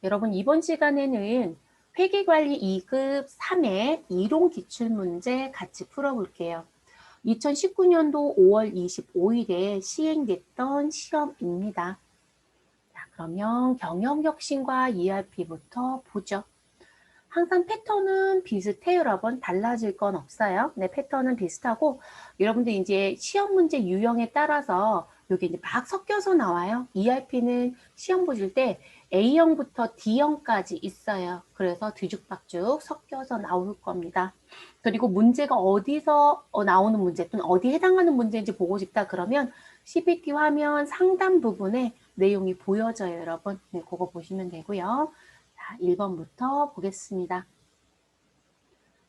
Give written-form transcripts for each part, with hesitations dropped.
여러분, 이번 시간에는 회계관리 2급 3의 이론 기출문제 같이 풀어볼게요. 2019년도 5월 25일에 시행됐던 시험입니다. 자, 그러면 경영혁신과 ERP부터 보죠. 항상 패턴은 비슷해요, 여러분. 달라질 건 없어요. 네, 패턴은 비슷하고 여러분들 이제 시험 문제 유형에 따라서 여기 이제 막 섞여서 나와요. ERP는 시험 보실 때 A형부터 D형까지 있어요. 그래서 뒤죽박죽 섞여서 나올 겁니다. 그리고 문제가 어디서 나오는 문제 또는 어디에 해당하는 문제인지 보고 싶다 그러면 CPT 화면 상단 부분에 내용이 보여져요, 여러분. 네, 그거 보시면 되고요. 자, 1번부터 보겠습니다.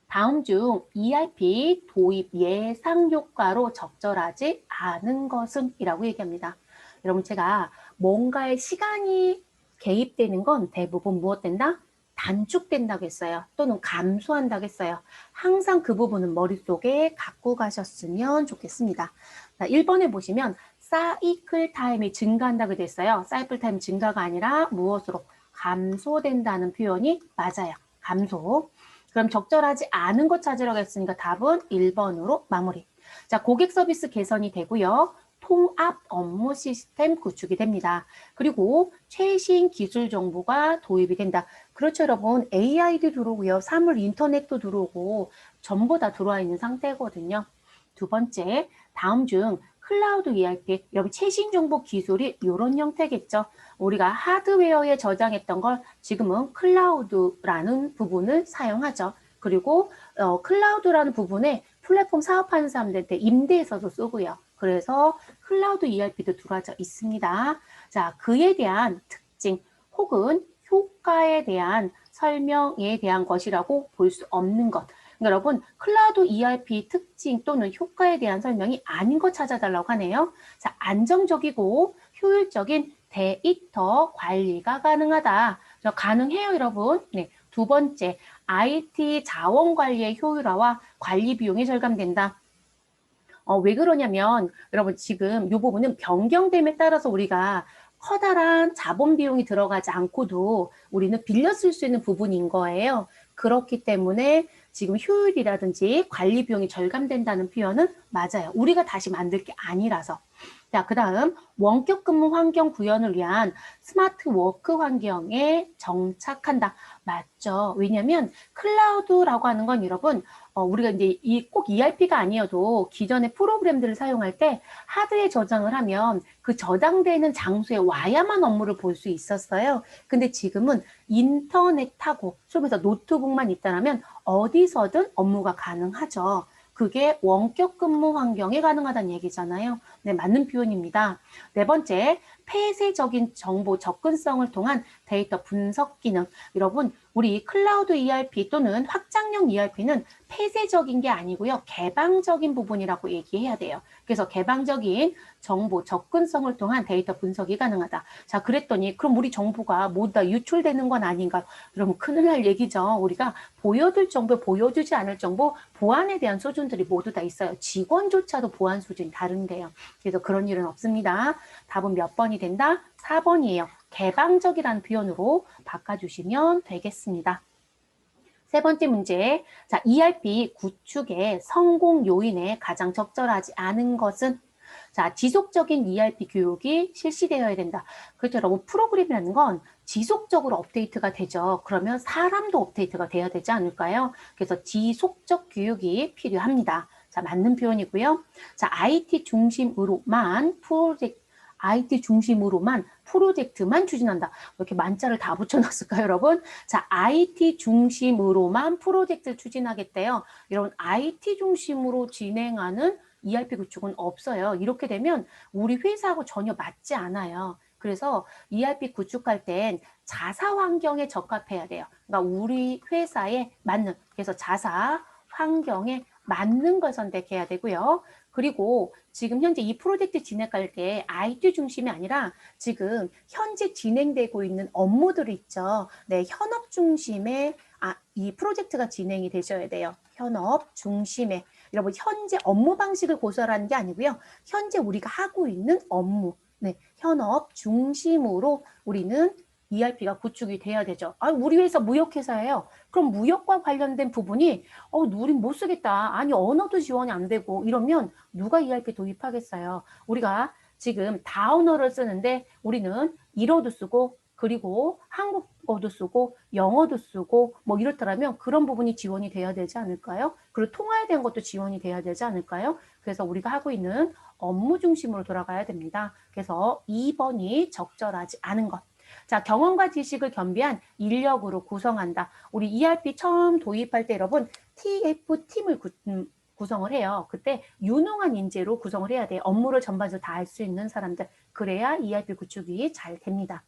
다음 중 ERP 도입 예상 효과로 적절하지 않은 것은? 이라고 얘기합니다. 여러분, 제가 뭔가의 시간이 개입되는 건 대부분 무엇 된다? 단축된다고 했어요. 또는 감소한다고 했어요. 항상 그 부분은 머릿속에 갖고 가셨으면 좋겠습니다. 자, 1번에 보시면 사이클 타임이 증가한다고 되어 있어요. 사이클 타임 증가가 아니라 무엇으로? 감소된다는 표현이 맞아요. 감소. 그럼 적절하지 않은 것 찾으라고 했으니까 답은 1번으로 마무리. 자, 고객 서비스 개선이 되고요. 통합 업무 시스템 구축이 됩니다. 그리고 최신 기술 정보가 도입이 된다. 그렇죠, 여러분. AI도 들어오고요. 사물 인터넷도 들어오고 전부 다 들어와 있는 상태거든요. 두 번째, 다음 중 클라우드 ERP, 여러분 최신 정보 기술이 이런 형태겠죠. 우리가 하드웨어에 저장했던 걸 지금은 클라우드라는 부분을 사용하죠. 그리고 클라우드라는 부분에 플랫폼 사업하는 사람들한테 임대해서도 쓰고요. 그래서 클라우드 ERP도 들어져 있습니다. 자, 그에 대한 특징 혹은 효과에 대한 설명에 대한 것이라고 볼 수 없는 것. 그러니까 여러분, 클라우드 ERP 특징 또는 효과에 대한 설명이 아닌 거 찾아달라고 하네요. 자, 안정적이고 효율적인 데이터 관리가 가능하다. 가능해요, 여러분. 네. 두 번째, IT 자원 관리의 효율화와 관리 비용이 절감된다. 왜 그러냐면 여러분 지금 이 부분은 변경됨에 따라서 우리가 커다란 자본 비용이 들어가지 않고도 우리는 빌려 쓸 수 있는 부분인 거예요. 그렇기 때문에 지금 효율이라든지 관리 비용이 절감된다는 표현은 맞아요. 우리가 다시 만들 게 아니라서. 자, 그 다음 원격 근무 환경 구현을 위한 스마트 워크 환경에 정착한다. 맞죠? 왜냐면 클라우드라고 하는 건 여러분 우리가 이제 꼭 ERP가 아니어도 기존의 프로그램들을 사용할 때 하드에 저장을 하면 그 저장되는 장소에 와야만 업무를 볼 수 있었어요. 근데 지금은 인터넷하고 속에서 노트북만 있다면 어디서든 업무가 가능하죠. 그게 원격 근무 환경에 가능하다는 얘기잖아요. 네, 맞는 표현입니다. 네 번째, 폐쇄적인 정보 접근성을 통한 데이터 분석 기능. 여러분, 우리 클라우드 ERP 또는 확장형 ERP는 폐쇄적인 게 아니고요. 개방적인 부분이라고 얘기해야 돼요. 그래서 개방적인 정보 접근성을 통한 데이터 분석이 가능하다. 자, 그랬더니 그럼 우리 정보가 모두 다 유출되는 건 아닌가? 그럼 큰일 날 얘기죠. 우리가 보여줄 정보, 보여주지 않을 정보, 보안에 대한 수준들이 모두 다 있어요. 직원조차도 보안 수준이 다른데요. 그래서 그런 일은 없습니다. 답은 몇 번이 된다? 4번이에요. 개방적이라는 표현으로 바꿔주시면 되겠습니다. 세 번째 문제. 자, ERP 구축의 성공 요인에 가장 적절하지 않은 것은? 자, 지속적인 ERP 교육이 실시되어야 된다. 그렇죠, 여러분. 프로그램이라는 건 지속적으로 업데이트가 되죠. 그러면 사람도 업데이트가 돼야 되지 않을까요? 그래서 지속적 교육이 필요합니다. 자, 맞는 표현이고요. 자, IT 중심으로만 프로젝트만 추진한다. 이렇게 만자를 다 붙여놨을까요, 여러분? 자, IT 중심으로만 프로젝트를 추진하겠대요. 여러분, IT 중심으로 진행하는 ERP 구축은 없어요. 이렇게 되면 우리 회사하고 전혀 맞지 않아요. 그래서 ERP 구축할 땐 자사 환경에 적합해야 돼요. 그러니까 우리 회사에 맞는, 그래서 자사 환경에 맞는 걸 선택해야 되고요. 그리고 지금 현재 이 프로젝트 진행할 때 IT 중심이 아니라 지금 현재 진행되고 있는 업무들이 있죠. 네, 현업 중심의 이 프로젝트가 진행이 되셔야 돼요. 현업 중심의. 여러분, 현재 업무 방식을 고수하라는 게 아니고요. 현재 우리가 하고 있는 업무, 네, 현업 중심으로 우리는 ERP가 구축이 돼야 되죠. 아, 우리 회사 무역회사예요. 그럼 무역과 관련된 부분이 우린 못 쓰겠다. 아니, 언어도 지원이 안 되고 이러면 누가 ERP 도입하겠어요. 우리가 지금 다운어를 쓰는데 우리는 일어도 쓰고 그리고 한국어도 쓰고 영어도 쓰고 뭐 이렇더라면 그런 부분이 지원이 돼야 되지 않을까요? 그리고 통화에 대한 것도 지원이 돼야 되지 않을까요? 그래서 우리가 하고 있는 업무 중심으로 돌아가야 됩니다. 그래서 2번이 적절하지 않은 것. 자, 경험과 지식을 겸비한 인력으로 구성한다. 우리 ERP 처음 도입할 때 여러분 TF팀을 구성을 해요. 그때 유능한 인재로 구성을 해야 돼요. 업무를 전반적으로 다 할 수 있는 사람들. 그래야 ERP 구축이 잘 됩니다.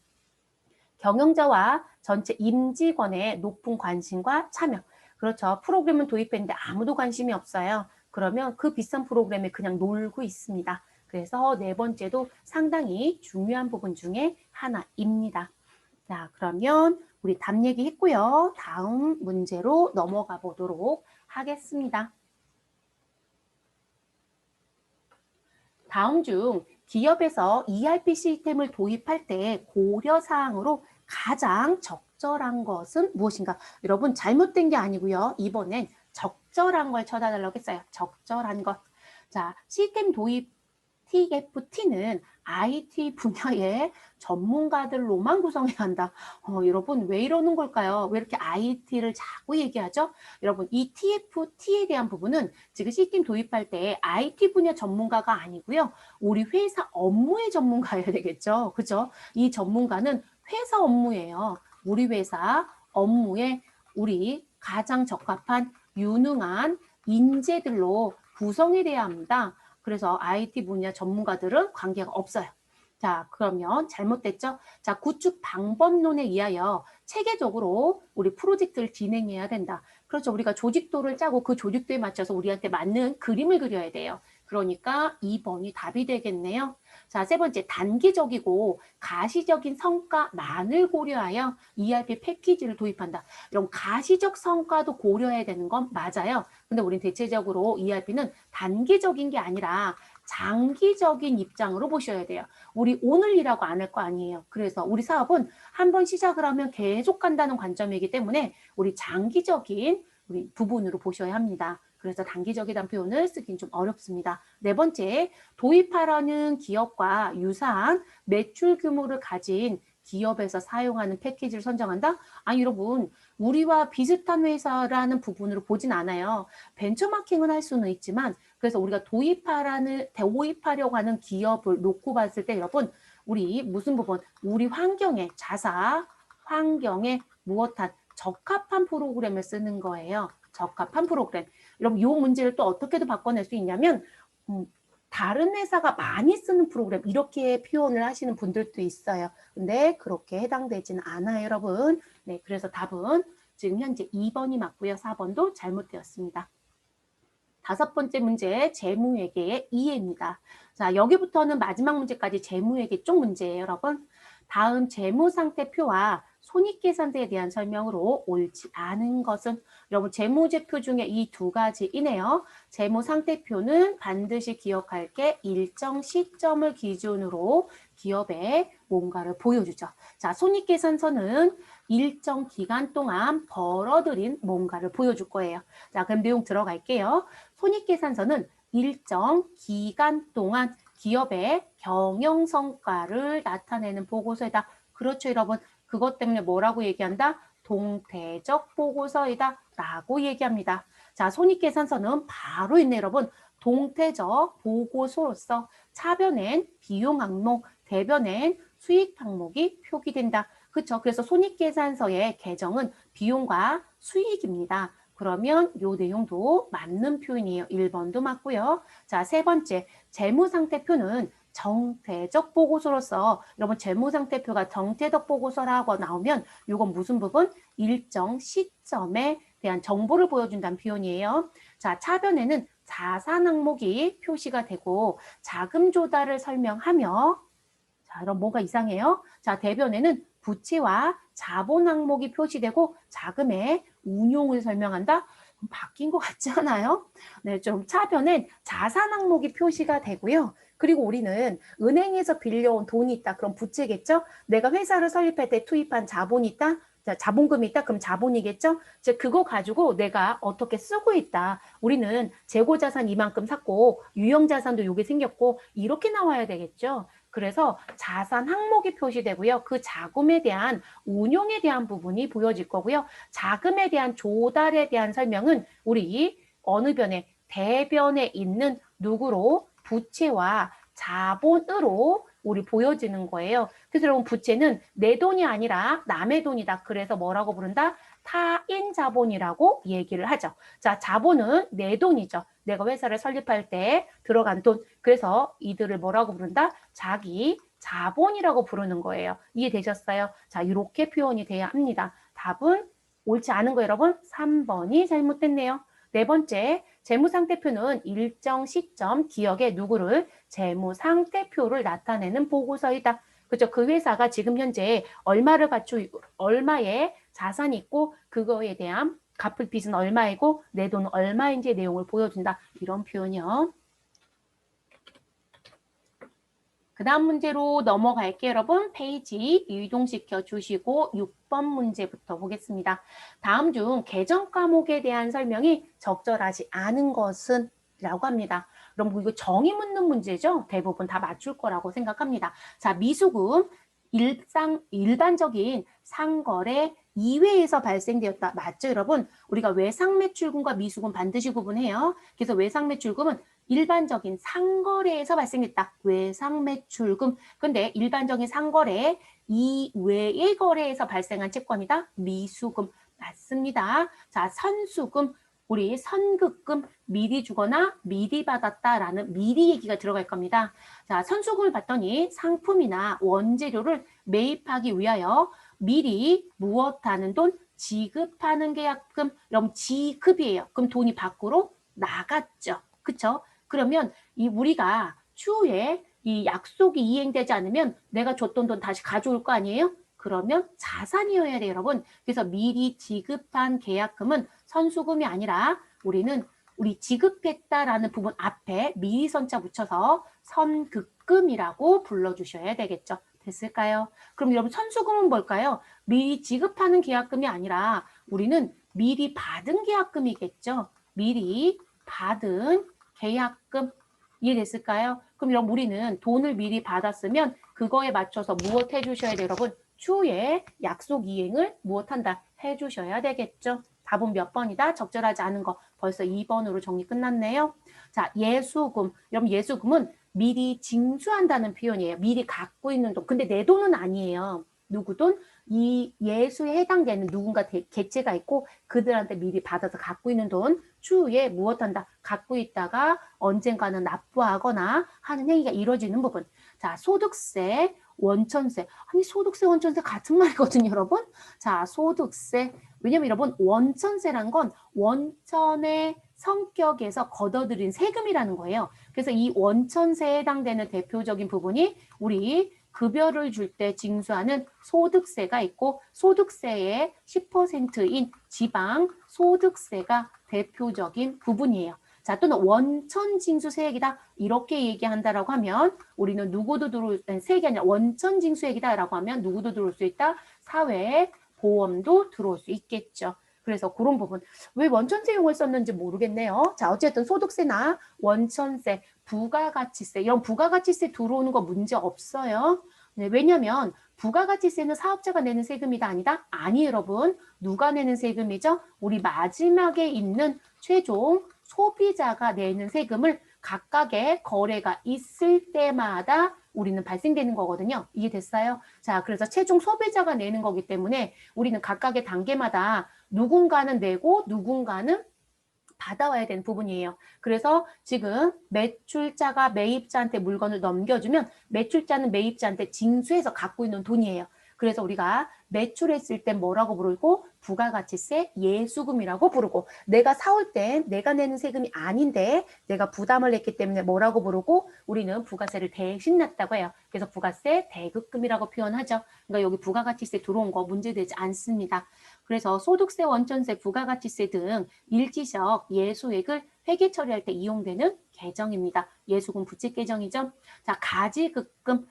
경영자와 전체 임직원의 높은 관심과 참여. 그렇죠. 프로그램은 도입했는데 아무도 관심이 없어요. 그러면 그 비싼 프로그램에 그냥 놀고 있습니다. 그래서 네 번째도 상당히 중요한 부분 중에 하나입니다. 자, 그러면 우리 답 얘기했고요. 다음 문제로 넘어가 보도록 하겠습니다. 다음 중 기업에서 ERP 시스템을 도입할 때 고려사항으로 가장 적절한 것은 무엇인가? 여러분 잘못된 게 아니고요. 이번엔 적절한 걸 쳐다달라고 했어요. 적절한 것. 자, 시스템 도입 TFT는 IT 분야의 전문가들로만 구성해야 한다. 여러분 왜 이러는 걸까요? 왜 이렇게 IT를 자꾸 얘기하죠? 여러분 이 TFT에 대한 부분은 지금 시스템 도입할 때 IT 분야 전문가가 아니고요. 우리 회사 업무의 전문가여야 되겠죠. 그죠? 이 전문가는 회사 업무예요. 우리 회사 업무에 우리 가장 적합한 유능한 인재들로 구성이 돼야 합니다. 그래서 IT 분야 전문가들은 관계가 없어요. 자, 그러면 잘못됐죠? 자, 구축 방법론에 의하여 체계적으로 우리 프로젝트를 진행해야 된다. 그렇죠. 우리가 조직도를 짜고 그 조직도에 맞춰서 우리한테 맞는 그림을 그려야 돼요. 그러니까 2번이 답이 되겠네요. 자, 세 번째, 단기적이고 가시적인 성과만을 고려하여 ERP 패키지를 도입한다. 이런 가시적 성과도 고려해야 되는 건 맞아요. 근데 우린 대체적으로 ERP는 단기적인 게 아니라 장기적인 입장으로 보셔야 돼요. 우리 오늘 일하고 안 할 거 아니에요. 그래서 우리 사업은 한번 시작을 하면 계속 간다는 관점이기 때문에 우리 장기적인 우리 부분으로 보셔야 합니다. 그래서 단기적이라는 표현을 쓰긴 좀 어렵습니다. 네 번째, 도입하라는 기업과 유사한 매출 규모를 가진 기업에서 사용하는 패키지를 선정한다? 아니 여러분, 우리와 비슷한 회사라는 부분으로 보진 않아요. 벤처마킹은 할 수는 있지만 그래서 우리가 도입하려고 하는 기업을 놓고 봤을 때 여러분 우리 무슨 부분? 우리 환경에 자사, 환경에 무엇한 적합한 프로그램을 쓰는 거예요. 적합한 프로그램. 여러분 이 문제를 또 어떻게도 바꿔낼 수 있냐면 다른 회사가 많이 쓰는 프로그램 이렇게 표현을 하시는 분들도 있어요. 근데 그렇게 해당되지는 않아요, 여러분. 네, 그래서 답은 지금 현재 2번이 맞고요. 4번도 잘못되었습니다. 다섯 번째 문제, 재무회계의 이해입니다. 자, 여기부터는 마지막 문제까지 재무회계 쪽 문제예요, 여러분. 다음 재무상태표와 손익계산서에 대한 설명으로 옳지 않은 것은 여러분 재무제표 중에 이 두 가지이네요. 재무상태표는 반드시 기억할 게 일정 시점을 기준으로 기업에 뭔가를 보여주죠. 자, 손익계산서는 일정 기간 동안 벌어들인 뭔가를 보여줄 거예요. 자, 그럼 내용 들어갈게요. 손익계산서는 일정 기간 동안 기업의 경영 성과를 나타내는 보고서이다. 그렇죠, 여러분. 그것 때문에 뭐라고 얘기한다? 동태적 보고서이다 라고 얘기합니다. 자, 손익계산서는 바로 있네, 여러분. 동태적 보고서로서 차변엔 비용 항목, 대변엔 수익 항목이 표기된다. 그렇죠. 그래서 손익계산서의 계정은 비용과 수익입니다. 그러면 요 내용도 맞는 표현이에요. 1번도 맞고요. 자, 세 번째, 재무상태표는 정태적 보고서로서 여러분 재무상태표가 정태적 보고서라고 나오면 이건 무슨 부분? 일정 시점에 대한 정보를 보여준다는 표현이에요. 자, 차변에는 자산 항목이 표시가 되고 자금 조달을 설명하며 자, 그럼 뭐가 이상해요? 자, 대변에는 부채와 자본 항목이 표시되고 자금의 운용을 설명한다? 바뀐 것 같지 않아요? 네, 좀 차변엔 자산 항목이 표시가 되고요. 그리고 우리는 은행에서 빌려온 돈이 있다. 그럼 부채겠죠? 내가 회사를 설립할 때 투입한 자본이 있다. 자, 자본금이 있다. 그럼 자본이겠죠? 즉 그거 가지고 내가 어떻게 쓰고 있다. 우리는 재고자산 이만큼 샀고 유형자산도 요게 생겼고 이렇게 나와야 되겠죠? 그래서 자산 항목이 표시되고요. 그 자금에 대한 운용에 대한 부분이 보여질 거고요. 자금에 대한 조달에 대한 설명은 우리 어느 변에 대변에 있는 누구로 부채와 자본으로 우리 보여지는 거예요. 그래서 여러분 부채는 내 돈이 아니라 남의 돈이다. 그래서 뭐라고 부른다? 타인 자본이라고 얘기를 하죠. 자, 자본은 내 돈이죠. 내가 회사를 설립할 때 들어간 돈. 그래서 이들을 뭐라고 부른다? 자기 자본이라고 부르는 거예요. 이해되셨어요? 자, 이렇게 표현이 돼야 합니다. 답은 옳지 않은 거 여러분 3번이 잘못됐네요. 네 번째, 재무상태표는 일정 시점 기억에 누구를 재무상태표를 나타내는 보고서이다. 그죠? 그 회사가 지금 현재 얼마를 갖추고 얼마의 자산이 있고 그거에 대한 갚을 빚은 얼마이고 내 돈은 얼마인지 내용을 보여준다. 이런 표현이요. 그 다음 문제로 넘어갈게요, 여러분. 페이지 이동시켜 주시고 6번 문제부터 보겠습니다. 다음 중 개정 과목에 대한 설명이 적절하지 않은 것은? 라고 합니다. 여러분 이거 정의 묻는 문제죠? 대부분 다 맞출 거라고 생각합니다. 자, 미수금 일반적인 상거래 이외에서 발생되었다. 맞죠, 여러분? 우리가 외상매출금과 미수금 반드시 구분해요. 그래서 외상매출금은 일반적인 상거래에서 발생했다. 외상매출금. 근데 일반적인 상거래 이외의 거래에서 발생한 채권이다. 미수금. 맞습니다. 자, 선수금. 우리 선급금 미리 주거나 미리 받았다라는 미리 얘기가 들어갈 겁니다. 자, 선수금을 받더니 상품이나 원재료를 매입하기 위하여 미리 무엇하는 돈? 지급하는 계약금. 그럼 지급이에요. 그럼 돈이 밖으로 나갔죠. 그쵸? 그러면 이 우리가 추후에 이 약속이 이행되지 않으면 내가 줬던 돈 다시 가져올 거 아니에요? 그러면 자산이어야 돼요, 여러분. 그래서 미리 지급한 계약금은 선수금이 아니라 우리는 우리 지급했다라는 부분 앞에 미리 선자 붙여서 선급금이라고 불러주셔야 되겠죠. 됐을까요? 그럼 여러분 선수금은 뭘까요? 미리 지급하는 계약금이 아니라 우리는 미리 받은 계약금이겠죠. 미리 받은 계약금. 이해됐을까요? 그럼 여러분 우리는 돈을 미리 받았으면 그거에 맞춰서 무엇 해주셔야 돼요, 여러분? 추후에 약속 이행을 무엇한다? 해주셔야 되겠죠. 답은 몇 번이다? 적절하지 않은 거. 벌써 2번으로 정리 끝났네요. 자, 예수금. 여러분 예수금은 미리 징수한다는 표현이에요. 미리 갖고 있는 돈. 근데 내 돈은 아니에요. 누구 돈? 이 예수에 해당되는 누군가 객체가 있고 그들한테 미리 받아서 갖고 있는 돈 추후에 무엇한다? 갖고 있다가 언젠가는 납부하거나 하는 행위가 이루어지는 부분. 자, 소득세, 원천세. 아니 소득세, 원천세 같은 말이거든요, 여러분. 자, 소득세. 왜냐면 여러분 원천세란 건 원천의 성격에서 걷어들인 세금이라는 거예요. 그래서 이 원천세에 해당되는 대표적인 부분이 우리 급여를 줄 때 징수하는 소득세가 있고 소득세의 10%인 지방 소득세가 대표적인 부분이에요. 자, 또는 원천징수세액이다 이렇게 얘기한다라고 하면 우리는 누구도 들어올 세액이 아니라 원천징수액이다라고 하면 누구도 들어올 수 있다. 사회보험도 들어올 수 있겠죠. 그래서 그런 부분 왜 원천세 용을 썼는지 모르겠네요. 자, 어쨌든 소득세나 원천세, 부가가치세 이런 부가가치세 들어오는 거 문제 없어요. 네, 왜냐하면 부가가치세는 사업자가 내는 세금이다 아니다? 아니 여러분. 누가 내는 세금이죠? 우리 마지막에 있는 최종 소비자가 내는 세금을 각각의 거래가 있을 때마다 우리는 발생되는 거거든요. 이해됐어요? 자, 그래서 최종 소비자가 내는 거기 때문에 우리는 각각의 단계마다 누군가는 내고 누군가는 받아와야 되는 부분이에요. 그래서 지금 매출자가 매입자한테 물건을 넘겨주면 매출자는 매입자한테 징수해서 갖고 있는 돈이에요. 그래서 우리가 매출했을 땐 뭐라고 부르고 부가가치세 예수금이라고 부르고 내가 사올 땐 내가 내는 세금이 아닌데 내가 부담을 했기 때문에 뭐라고 부르고 우리는 부가세를 대신 냈다고 해요. 그래서 부가세 대급금이라고 표현하죠. 그러니까 여기 부가가치세 들어온 거 문제되지 않습니다. 그래서 소득세, 원천세, 부가가치세 등 일지적 예수액을 회계 처리할 때 이용되는 계정입니다. 예수금 부채 계정이죠. 자, 가지급금.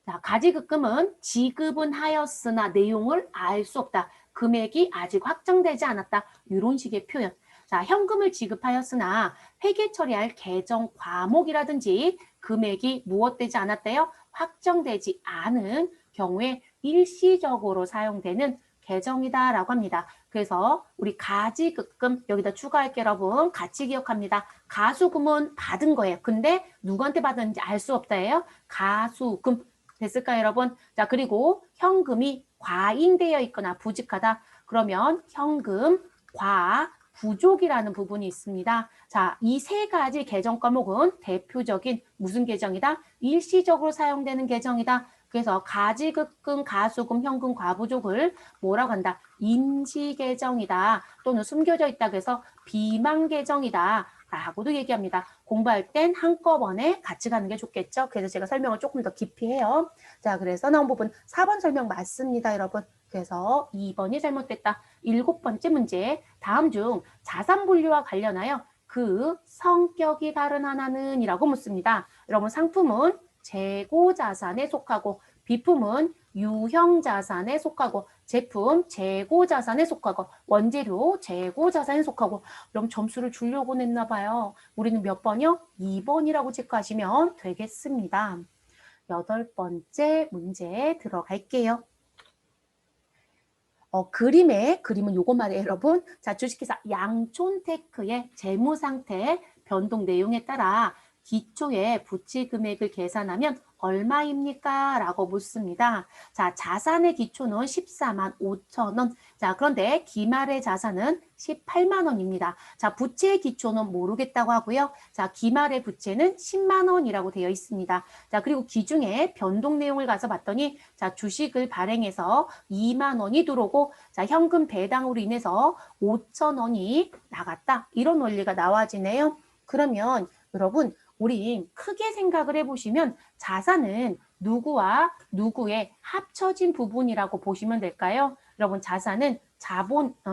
자, 가지급금은 지급은 하였으나 내용을 알 수 없다. 금액이 아직 확정되지 않았다. 이런 식의 표현. 자, 현금을 지급하였으나 회계 처리할 계정 과목이라든지 금액이 무엇되지 않았대요? 확정되지 않은 경우에 일시적으로 사용되는 계정이다라고 합니다. 그래서 우리 가지급금 여기다 추가할게요, 여러분. 같이 기억합니다. 가수금은 받은 거예요. 근데 누구한테 받았는지 알 수 없다예요. 가수금. 됐을까요, 여러분? 자, 그리고 현금이 과잉되어 있거나 부족하다. 그러면 현금, 과, 부족이라는 부분이 있습니다. 자, 이 세 가지 계정 과목은 대표적인 무슨 계정이다? 일시적으로 사용되는 계정이다. 그래서 가지급금, 가수금, 현금, 과부족을 뭐라고 한다? 임시계정이다. 또는 숨겨져 있다. 그래서 비망계정이다. 라고도 얘기합니다. 공부할 땐 한꺼번에 같이 가는 게 좋겠죠. 그래서 제가 설명을 조금 더 깊이 해요. 자, 그래서 나온 부분 4번 설명 맞습니다, 여러분. 그래서 2번이 잘못됐다. 7번째 문제. 다음 중 자산 분류와 관련하여 그 성격이 다른 하나는 이라고 묻습니다. 여러분 상품은 재고 자산에 속하고 비품은 유형 자산에 속하고 제품 재고 자산에 속하고 원재료 재고 자산에 속하고 그럼 점수를 주려고 냈나 봐요. 우리는 몇 번이요? 2번이라고 체크하시면 되겠습니다. 8번째 문제 들어갈게요. 그림은 요거 말이에요, 여러분. 자, 주식회사 양촌테크의 재무상태 변동 내용에 따라 기초의 부채 금액을 계산하면 얼마입니까? 라고 묻습니다. 자, 자산의 기초는 14만 5천 원. 자, 그런데 기말의 자산은 18만 원입니다. 자, 부채의 기초는 모르겠다고 하고요. 자, 기말의 부채는 10만 원이라고 되어 있습니다. 자, 그리고 기중에 변동 내용을 가서 봤더니 자, 주식을 발행해서 2만 원이 들어오고 자, 현금 배당으로 인해서 5천 원이 나갔다. 이런 원리가 나와지네요. 그러면 여러분 우리 크게 생각을 해보시면 자산은 누구와 누구의 합쳐진 부분이라고 보시면 될까요? 여러분 자산은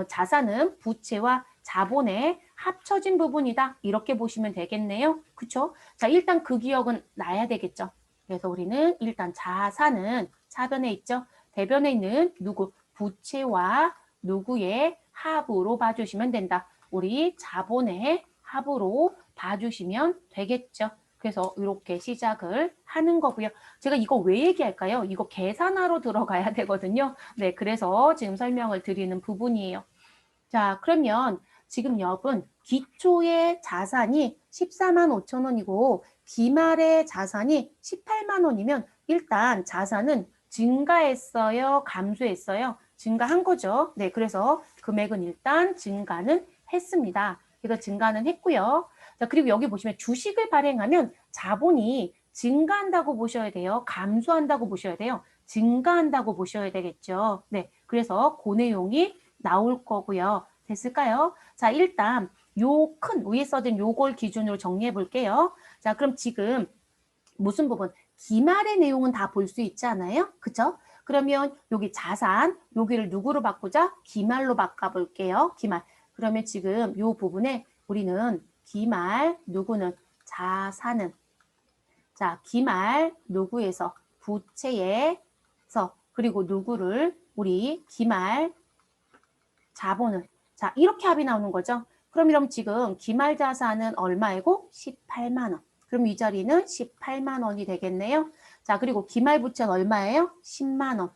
자산은 부채와 자본의 합쳐진 부분이다. 이렇게 보시면 되겠네요. 그쵸? 자, 일단 그 기억은 나야 되겠죠. 그래서 우리는 일단 자산은 차변에 있죠. 대변에 있는 누구? 부채와 누구의 합으로 봐주시면 된다. 우리 자본의 합으로 봐주시면 되겠죠. 그래서 이렇게 시작을 하는 거고요. 제가 이거 왜 얘기할까요? 이거 계산하러 들어가야 되거든요. 네, 그래서 지금 설명을 드리는 부분이에요. 자, 그러면 지금 여러분 기초의 자산이 14만 5천 원이고 기말의 자산이 18만 원이면 일단 자산은 증가했어요? 감소했어요? 증가한 거죠. 네, 그래서 금액은 일단 증가는 했습니다. 그래서 증가는 했고요. 자, 그리고 여기 보시면 주식을 발행하면 자본이 증가한다고 보셔야 돼요. 감소한다고 보셔야 돼요. 증가한다고 보셔야 되겠죠. 네, 그래서 그 내용이 나올 거고요. 됐을까요? 자, 일단 요 큰 위에 써진 요걸 기준으로 정리해 볼게요. 자, 그럼 지금 무슨 부분? 기말의 내용은 다 볼 수 있지 않아요? 그죠? 그러면 여기 자산, 여기를 누구로 바꾸자? 기말로 바꿔볼게요. 기말. 그러면 지금 요 부분에 우리는 기말, 누구는 자산은. 자, 기말, 누구에서 부채에서 그리고 누구를 우리 기말 자본을. 자, 이렇게 합이 나오는 거죠. 그럼 지금 기말 자산은 얼마이고? 18만 원. 그럼 이 자리는 18만 원이 되겠네요. 자, 그리고 기말 부채는 얼마예요? 10만 원.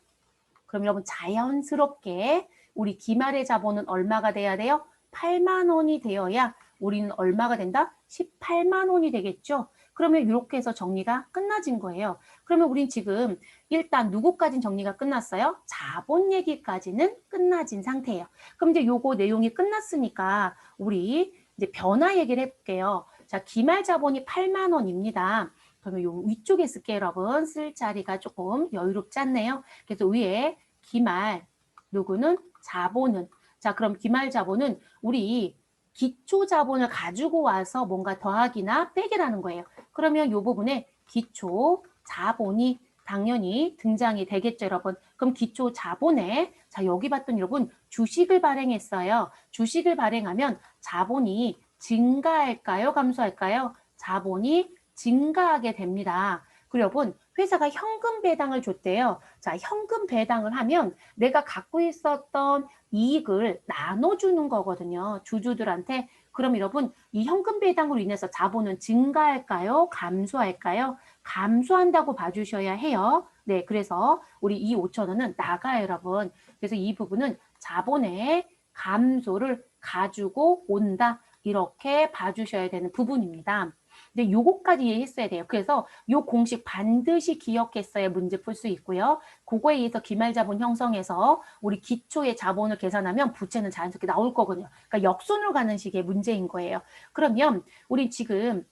그럼 여러분 자연스럽게 우리 기말의 자본은 얼마가 돼야 돼요? 8만 원이 되어야 우리는 얼마가 된다? 18만 원이 되겠죠. 그러면 이렇게 해서 정리가 끝나진 거예요. 그러면 우린 지금 일단 누구까지는 정리가 끝났어요? 자본 얘기까지는 끝나진 상태예요. 그럼 이제 요거 내용이 끝났으니까 우리 이제 변화 얘기를 해볼게요. 자, 기말 자본이 8만 원입니다. 그러면 요 위쪽에 쓸게요, 여러분. 쓸 자리가 조금 여유롭지 않네요. 그래서 위에 기말, 누구는? 자본은. 자, 그럼 기말 자본은 우리 기초 자본을 가지고 와서 뭔가 더하기나 빼기라는 거예요. 그러면 이 부분에 기초 자본이 당연히 등장이 되겠죠, 여러분. 그럼 기초 자본에, 자, 여기 봤더니 여러분, 주식을 발행했어요. 주식을 발행하면 자본이 증가할까요? 감소할까요? 자본이 증가하게 됩니다. 그리고 여러분, 회사가 현금 배당을 줬대요. 자, 현금 배당을 하면 내가 갖고 있었던 이익을 나눠주는 거거든요. 주주들한테. 그럼 여러분, 이 현금 배당으로 인해서 자본은 증가할까요? 감소할까요? 감소한다고 봐주셔야 해요. 네, 그래서 우리 이 5천 원은 나가요, 여러분. 그래서 이 부분은 자본의 감소를 가지고 온다. 이렇게 봐주셔야 되는 부분입니다. 근데 요거까지 이해했어야 돼요. 그래서 요 공식 반드시 기억했어야 문제 풀 수 있고요. 그거에 의해서 기말자본 형성해서 우리 기초의 자본을 계산하면 부채는 자연스럽게 나올 거거든요. 그러니까 역순으로 가는 식의 문제인 거예요. 그러면 우리 지금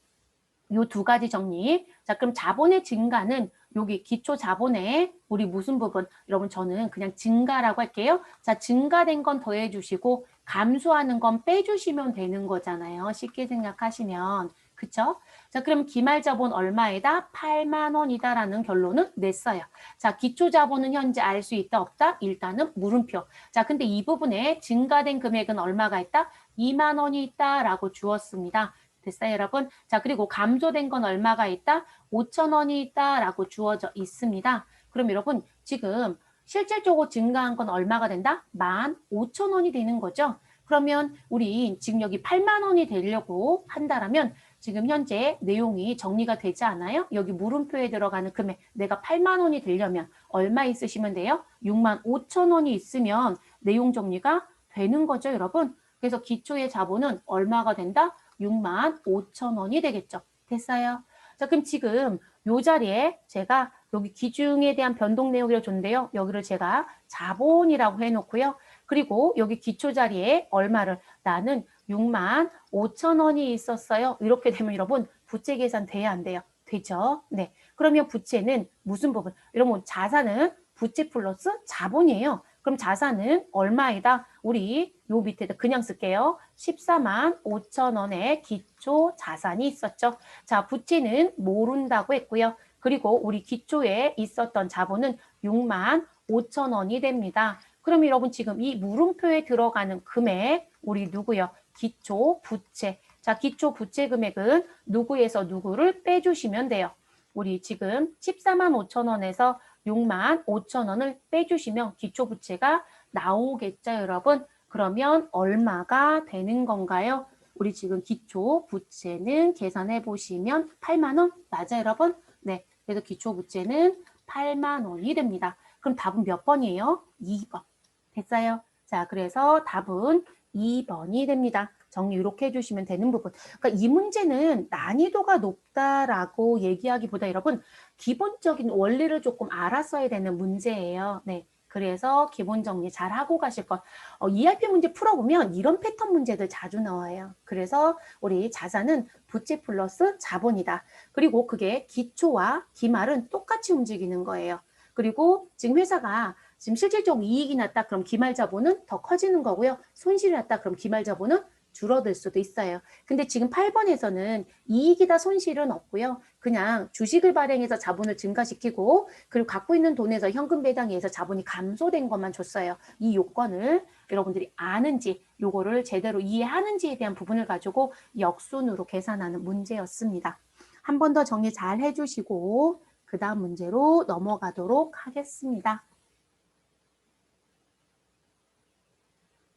요 두 가지 정리. 자, 그럼 자본의 증가는 여기 기초 자본의 우리 무슨 부분? 여러분 저는 그냥 증가라고 할게요. 자, 증가된 건 더해 주시고 감소하는 건 빼주시면 되는 거잖아요. 쉽게 생각하시면. 그쵸? 자, 그럼 기말자본 얼마이다? 8만 원이다라는 결론은 냈어요. 자, 기초자본은 현재 알 수 있다, 없다? 일단은 물음표. 자, 근데 이 부분에 증가된 금액은 얼마가 있다? 2만 원이 있다라고 주었습니다. 됐어요, 여러분? 자, 그리고 감소된 건 얼마가 있다? 5천 원이 있다라고 주어져 있습니다. 그럼 여러분, 지금 실질적으로 증가한 건 얼마가 된다? 15,000원이 되는 거죠. 그러면 우리 지금 여기 8만 원이 되려고 한다라면 지금 현재 내용이 정리가 되지 않아요? 여기 물음표에 들어가는 금액, 내가 8만 원이 되려면 얼마 있으시면 돼요? 6만 5천 원이 있으면 내용 정리가 되는 거죠, 여러분. 그래서 기초의 자본은 얼마가 된다? 6만 5천 원이 되겠죠. 됐어요? 자, 그럼 지금 요 자리에 제가 여기 기중에 대한 변동 내역을 줬는데요. 여기를 제가 자본이라고 해놓고요. 그리고 여기 기초 자리에 얼마를 나는 6만 5천 원이 있었어요. 이렇게 되면 여러분 부채 계산 돼야 안 돼요? 되죠? 네. 그러면 부채는 무슨 부분? 여러분 자산은 부채 플러스 자본이에요. 그럼 자산은 얼마이다? 우리 요 밑에다 그냥 쓸게요. 14만 5천 원의 기초 자산이 있었죠. 자, 부채는 모른다고 했고요. 그리고 우리 기초에 있었던 자본은 6만 5천 원이 됩니다. 그럼 여러분 지금 이 물음표에 들어가는 금액 우리 누구요? 기초 부채. 자, 기초 부채 금액은 누구에서 누구를 빼주시면 돼요. 우리 지금 14만 5천 원에서 6만 5천 원을 빼주시면 기초 부채가 나오겠죠, 여러분? 그러면 얼마가 되는 건가요? 우리 지금 기초 부채는 계산해 보시면 8만 원 맞아요, 여러분? 네, 그래서 기초 부채는 8만 원이 됩니다. 그럼 답은 몇 번이에요? 2번. 됐어요? 자, 그래서 답은 2번이 됩니다. 정리 이렇게 해주시면 되는 부분. 그러니까 이 문제는 난이도가 높다라고 얘기하기보다 여러분 기본적인 원리를 조금 알았어야 되는 문제예요. 네. 그래서 기본 정리 잘 하고 가실 것. ERP 문제 풀어보면 이런 패턴 문제들 자주 나와요. 그래서 우리 자산은 부채 플러스 자본이다. 그리고 그게 기초와 기말은 똑같이 움직이는 거예요. 그리고 지금 회사가 지금 실질적 이익이 났다 그럼 기말 자본은 더 커지는 거고요. 손실이 났다 그럼 기말 자본은 줄어들 수도 있어요. 근데 지금 8번에서는 이익이다 손실은 없고요. 그냥 주식을 발행해서 자본을 증가시키고 그리고 갖고 있는 돈에서 현금 배당에 의해서 자본이 감소된 것만 줬어요. 이 요건을 여러분들이 아는지 요거를 제대로 이해하는지에 대한 부분을 가지고 역순으로 계산하는 문제였습니다. 한 번 더 정리 잘 해주시고 그 다음 문제로 넘어가도록 하겠습니다.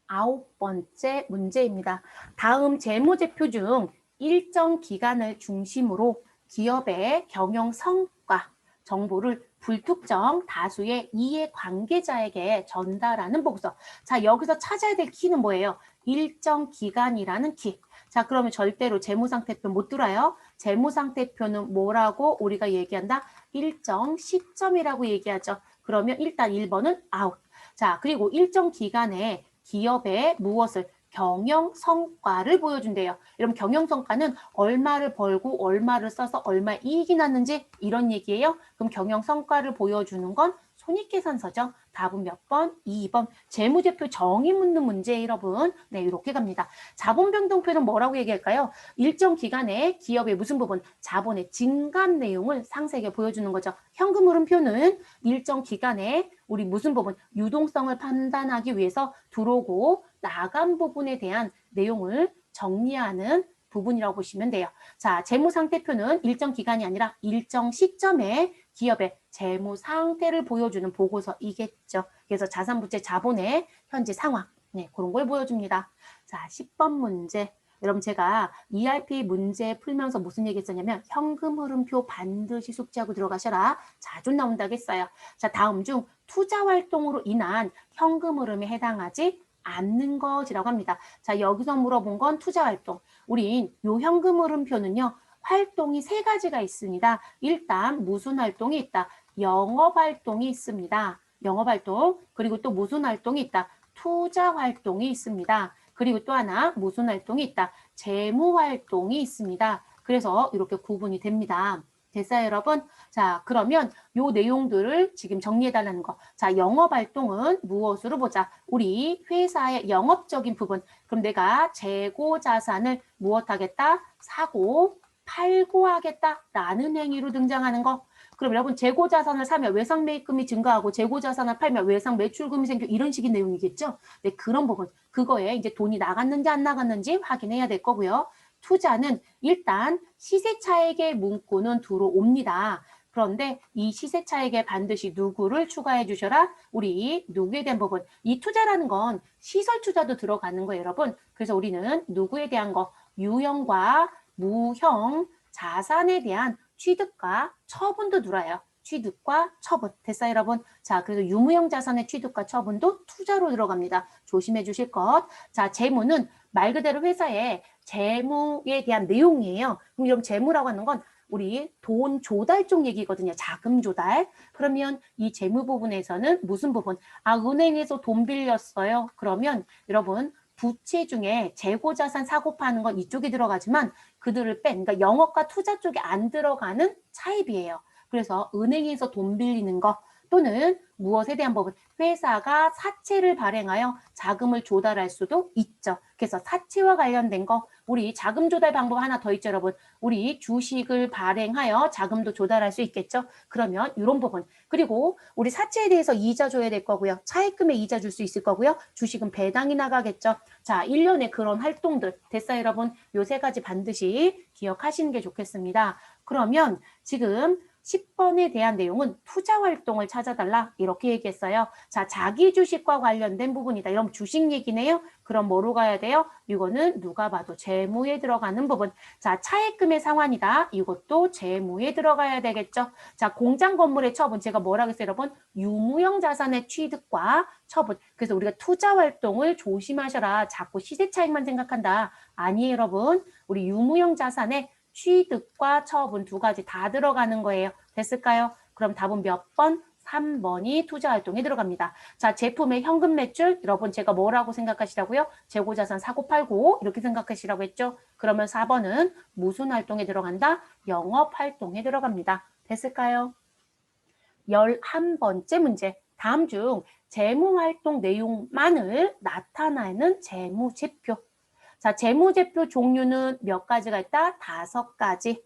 9번째 문제입니다. 다음 재무제표 중 일정 기간을 중심으로 기업의 경영 성과 정보를 불특정 다수의 이해관계자에게 전달하는 보고서. 자, 여기서 찾아야 될 키는 뭐예요? 일정 기간이라는 키. 자, 그러면 절대로 재무상태표 못 들어요. 재무상태표는 뭐라고 우리가 얘기한다? 일정 시점이라고 얘기하죠. 그러면 일단 1번은 아웃. 자, 그리고 일정 기간에 기업에 무엇을 경영 성과를 보여준대요. 여러분 경영 성과는 얼마를 벌고 얼마를 써서 얼마 이익이 났는지 이런 얘기예요. 그럼 경영 성과를 보여주는 건 손익계산서죠. 답은 몇 번? 2번. 재무제표 정의 묻는 문제 여러분. 네, 이렇게 갑니다. 자본변동표는 뭐라고 얘기할까요? 일정 기간에 기업의 무슨 부분? 자본의 증감 내용을 상세하게 보여주는 거죠. 현금흐름표는 일정 기간에 우리 무슨 부분? 유동성을 판단하기 위해서 들어오고 나간 부분에 대한 내용을 정리하는 부분이라고 보시면 돼요. 자, 재무상태표는 일정 기간이 아니라 일정 시점에 기업의 재무 상태를 보여주는 보고서이겠죠. 그래서 자산부채 자본의 현재 상황, 네, 그런 걸 보여줍니다. 자, 10번 문제. 여러분 제가 ERP 문제 풀면서 무슨 얘기 했었냐면 현금 흐름표 반드시 숙지하고 들어가셔라. 자주 나온다고 했어요. 자, 다음 중 투자 활동으로 인한 현금 흐름에 해당하지 않는 것이라고 합니다. 자, 여기서 물어본 건 투자 활동. 우린 요 현금 흐름표는요. 활동이 세 가지가 있습니다. 일단 무슨 활동이 있다? 영업 활동이 있습니다. 영업 활동. 그리고 또 무슨 활동이 있다? 투자 활동이 있습니다. 그리고 또 하나 무슨 활동이 있다? 재무 활동이 있습니다. 그래서 이렇게 구분이 됩니다. 됐어요, 여러분? 자, 그러면 요 내용들을 지금 정리해달라는 거. 자, 영업활동은 무엇으로 보자? 우리 회사의 영업적인 부분. 그럼 내가 재고 자산을 무엇하겠다? 사고, 팔고 하겠다라는 행위로 등장하는 거. 그럼 여러분 재고 자산을 사면 외상 매입금이 증가하고 재고 자산을 팔면 외상 매출금이 생겨 이런 식의 내용이겠죠? 네, 그런 부분. 그거에 이제 돈이 나갔는지 안 나갔는지 확인해야 될 거고요. 투자는 일단 시세 차익의 문구는 들어옵니다. 그런데 이 시세 차익에 반드시 누구를 추가해 주셔라? 우리 누구에 대한 부분. 이 투자라는 건 시설 투자도 들어가는 거예요, 여러분. 그래서 우리는 누구에 대한 거, 유형과 무형 자산에 대한 취득과 처분도 들어요. 취득과 처분. 됐어요, 여러분? 자, 그래서 유무형 자산의 취득과 처분도 투자로 들어갑니다. 조심해 주실 것. 자, 재무는 말 그대로 회사의 재무에 대한 내용이에요. 그럼 여러분 재무라고 하는 건 우리 돈 조달 쪽 얘기거든요. 자금 조달. 그러면 이 재무 부분에서는 무슨 부분? 아, 은행에서 돈 빌렸어요. 그러면 여러분 부채 중에 재고자산 사고 파는 건 이쪽에 들어가지만 그들을 뺀, 그러니까 영업과 투자 쪽에 안 들어가는 차입이에요. 그래서 은행에서 돈 빌리는 거 또는 무엇에 대한 법은 회사가 사채를 발행하여 자금을 조달할 수도 있죠. 그래서 사채와 관련된 거 우리 자금 조달 방법 하나 더 있죠, 여러분. 우리 주식을 발행하여 자금도 조달할 수 있겠죠. 그러면 이런 부분. 그리고 우리 사채에 대해서 이자 줘야 될 거고요. 차입금에 이자 줄 수 있을 거고요. 주식은 배당이 나가겠죠. 자, 1년에 그런 활동들 됐어요, 여러분. 요 세 가지 반드시 기억하시는 게 좋겠습니다. 그러면 지금 10번에 대한 내용은 투자 활동을 찾아달라 이렇게 얘기했어요. 자, 자기 주식과 관련된 부분이다. 이런 주식 얘기네요. 그럼 뭐로 가야 돼요? 이거는 누가 봐도 재무에 들어가는 부분. 자, 차액금의 상환이다. 이것도 재무에 들어가야 되겠죠. 자, 공장 건물의 처분. 제가 뭐라고 했어요, 여러분? 유무형 자산의 취득과 처분. 그래서 우리가 투자 활동을 조심하셔라. 자꾸 시세 차익만 생각한다. 아니에요, 여러분. 우리 유무형 자산의 취득과 처분 두 가지 다 들어가는 거예요. 됐을까요? 그럼 답은 몇 번? 3번이 투자활동에 들어갑니다. 자, 제품의 현금 매출, 여러분 제가 뭐라고 생각하시라고요? 재고자산 사고 팔고 이렇게 생각하시라고 했죠? 그러면 4번은 무슨 활동에 들어간다? 영업활동에 들어갑니다. 됐을까요? 11번째 문제. 다음 중 재무활동 내용만을 나타내는 재무제표. 자, 재무제표 종류는 몇 가지가 있다? 5가지.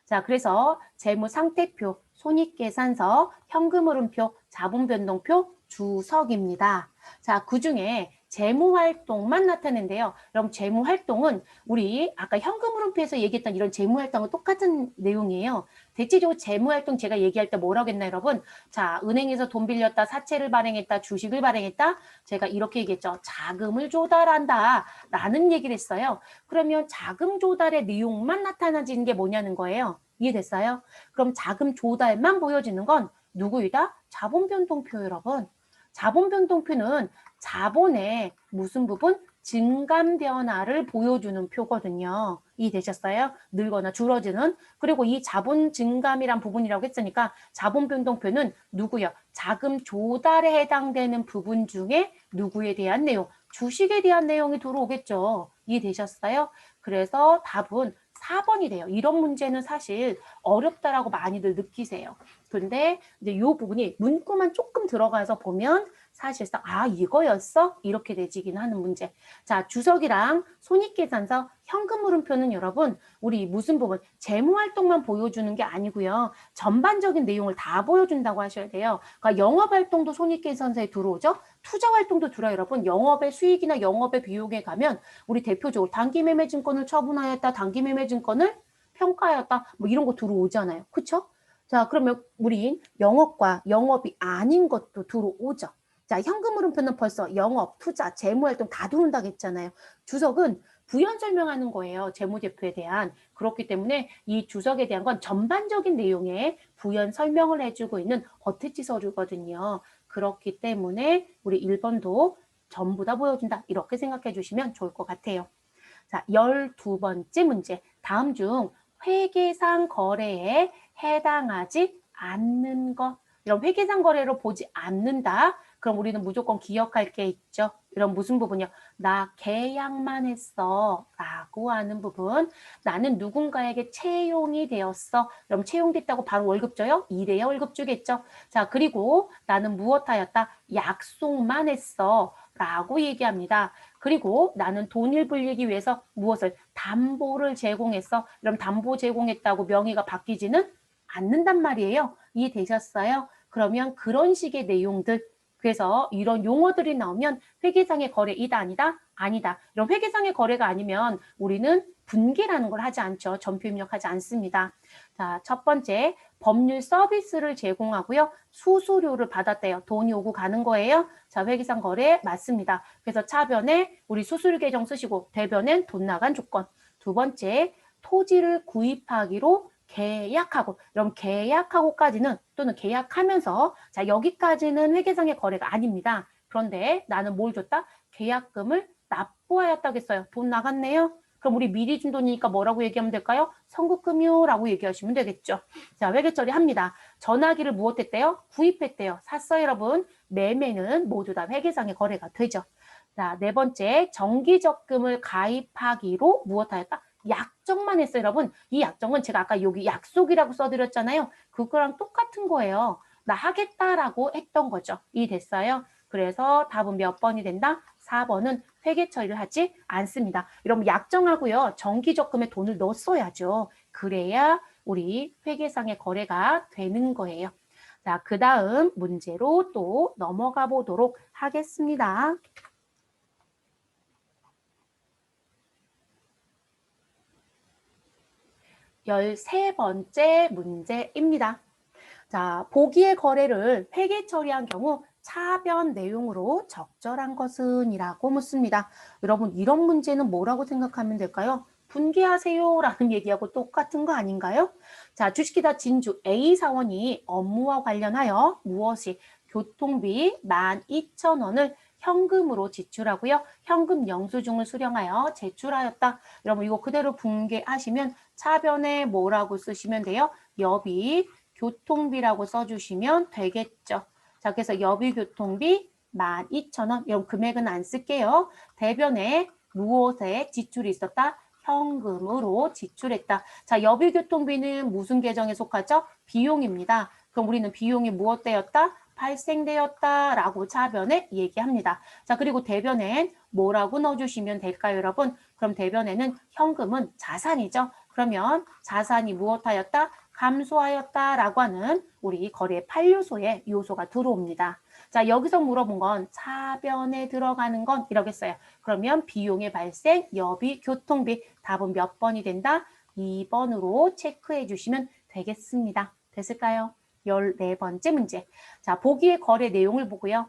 자, 그래서 재무상태표, 손익계산서, 현금흐름표, 자본변동표, 주석입니다. 자, 그중에 재무활동만 나타낸대요. 그럼 재무활동은 우리 아까 현금흐름표에서 얘기했던 이런 재무활동은 똑같은 내용이에요. 대체적으로 재무활동 제가 얘기할 때 뭐라고 했나 여러분? 자, 은행에서 돈 빌렸다, 사채를 발행했다, 주식을 발행했다. 제가 이렇게 얘기했죠. 자금을 조달한다 라는 얘기를 했어요. 그러면 자금 조달의 내용만 나타나지는 게 뭐냐는 거예요. 이해됐어요? 그럼 자금 조달만 보여지는 건 누구이다? 자본변동표 여러분. 자본변동표는 자본의 무슨 부분? 증감 변화를 보여주는 표거든요. 이해되셨어요? 늘거나 줄어드는. 그리고 이 자본 증감이란 부분이라고 했으니까 자본 변동표는 누구요? 자금 조달에 해당되는 부분 중에 누구에 대한 내용? 주식에 대한 내용이 들어오겠죠. 이해되셨어요? 그래서 답은 4번이 돼요. 이런 문제는 사실 어렵다라고 많이들 느끼세요. 근데 이제 이 부분이 문구만 조금 들어가서 보면 사실상 아 이거였어? 이렇게 되지긴 하는 문제. 자, 주석이랑 손익계산서 현금흐름표는 여러분 우리 무슨 부분 재무활동만 보여주는 게 아니고요. 전반적인 내용을 다 보여준다고 하셔야 돼요. 그러니까 영업활동도 손익계산서에 들어오죠. 투자활동도 들어요. 여러분 영업의 수익이나 영업의 비용에 가면 우리 대표적으로 단기매매증권을 처분하였다. 단기매매증권을 평가하였다. 뭐 이런 거 들어오잖아요. 그렇죠? 자, 그러면 우린 영업과 영업이 아닌 것도 들어오죠. 자, 현금흐름표는 벌써 영업, 투자, 재무활동 다 들어온다고 했잖아요. 주석은 부연 설명하는 거예요. 재무제표에 대한. 그렇기 때문에 이 주석에 대한 건 전반적인 내용에 부연 설명을 해주고 있는 어태치 서류거든요. 그렇기 때문에 우리 1번도 전부 다 보여준다. 이렇게 생각해 주시면 좋을 것 같아요. 자, 12번째 문제. 다음 중 회계상 거래에 해당하지 않는 것. 이런 회계상 거래로 보지 않는다. 그럼 우리는 무조건 기억할 게 있죠. 이런 무슨 부분이요? 나 계약만 했어 라고 하는 부분. 나는 누군가에게 채용이 되었어. 그럼 채용됐다고 바로 월급 줘요? 이래야 월급 주겠죠. 자, 그리고 나는 무엇하였다? 약속만 했어 라고 얘기합니다. 그리고 나는 돈을 불리기 위해서 무엇을? 담보를 제공했어. 그럼 담보 제공했다고 명의가 바뀌지는 않는단 말이에요. 이해되셨어요? 그러면 그런 식의 내용들, 그래서 이런 용어들이 나오면 회계상의 거래이다 아니다? 아니다. 이런 회계상의 거래가 아니면 우리는 분기라는 걸 하지 않죠. 전표 입력하지 않습니다. 자, 첫 번째 법률 서비스를 제공하고요. 수수료를 받았대요. 돈이 오고 가는 거예요. 자, 회계상 거래 맞습니다. 그래서 차변에 우리 수수료 계정 쓰시고 대변엔 돈 나간 조건. 두 번째 토지를 구입하기로 계약하고, 그럼 계약하고까지는 또는 계약하면서 자 여기까지는 회계상의 거래가 아닙니다. 그런데 나는 뭘 줬다? 계약금을 납부하였다겠어요. 돈 나갔네요. 그럼 우리 미리 준 돈이니까 뭐라고 얘기하면 될까요? 선급금요라고 얘기하시면 되겠죠. 자, 회계 처리합니다. 전화기를 무엇했대요? 구입했대요. 샀어요, 여러분. 매매는 모두 다 회계상의 거래가 되죠. 자, 네 번째, 정기적금을 가입하기로 무엇하였다? 약정만 했어요, 여러분. 이 약정은 제가 아까 여기 약속이라고 써드렸잖아요. 그거랑 똑같은 거예요. 나 하겠다라고 했던 거죠. 이해됐어요? 그래서 답은 몇 번이 된다? 4번은 회계 처리를 하지 않습니다. 이러면 약정하고요. 정기적금에 돈을 넣었어야죠. 그래야 우리 회계상의 거래가 되는 거예요. 자, 그 다음 문제로 또 넘어가 보도록 하겠습니다. 13번째 문제입니다. 자, 보기의 거래를 회계 처리한 경우 차변 내용으로 적절한 것은? 이라고 묻습니다. 여러분, 이런 문제는 뭐라고 생각하면 될까요? 분개하세요 라는 얘기하고 똑같은 거 아닌가요? 자, 주식회사 진주 A사원이 업무와 관련하여 무엇이 교통비 12,000원을 현금으로 지출하고요. 현금 영수증을 수령하여 제출하였다. 여러분 이거 그대로 분개하시면 차변에 뭐라고 쓰시면 돼요? 여비 교통비라고 써주시면 되겠죠. 자, 그래서 여비 교통비 12,000원. 이런 금액은 안 쓸게요. 대변에 무엇에 지출이 있었다? 현금으로 지출했다. 자, 여비 교통비는 무슨 계정에 속하죠? 비용입니다. 그럼 우리는 비용이 무엇되었다? 발생되었다라고 차변에 얘기합니다. 자, 그리고 대변엔 뭐라고 넣어주시면 될까요, 여러분? 그럼 대변에는 현금은 자산이죠. 그러면 자산이 무엇하였다? 감소하였다라고 하는 우리 거래 8요소의 요소가 들어옵니다. 자, 여기서 물어본 건 차변에 들어가는 건 이러겠어요. 그러면 비용의 발생, 여비, 교통비 답은 몇 번이 된다? 2번으로 체크해 주시면 되겠습니다. 됐을까요? 14번째 문제. 자, 보기의 거래 내용을 보고요.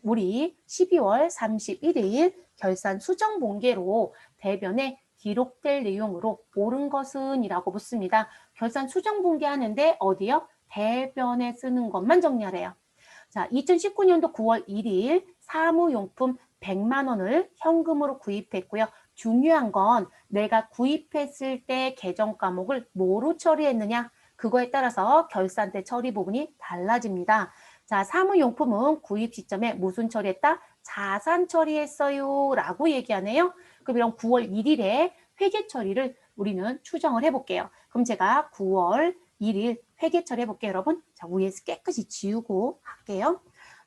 우리 12월 31일 결산 수정 본계로 대변에 기록될 내용으로 옳은 것은? 이라고 묻습니다. 결산 수정 본계하는데 어디요? 대변에 쓰는 것만 정리하래요. 자, 2019년도 9월 1일 사무용품 100만 원을 현금으로 구입했고요. 중요한 건 내가 구입했을 때 계정 과목을 뭐로 처리했느냐, 그거에 따라서 결산 때 처리 부분이 달라집니다. 자, 사무용품은 구입 시점에 무슨 처리했다? 자산 처리했어요 라고 얘기하네요. 그럼 이런 9월 1일에 회계 처리를 우리는 추정을 해볼게요. 그럼 제가 9월 1일 회계 처리 해볼게요, 여러분. 자, 위에서 깨끗이 지우고 할게요.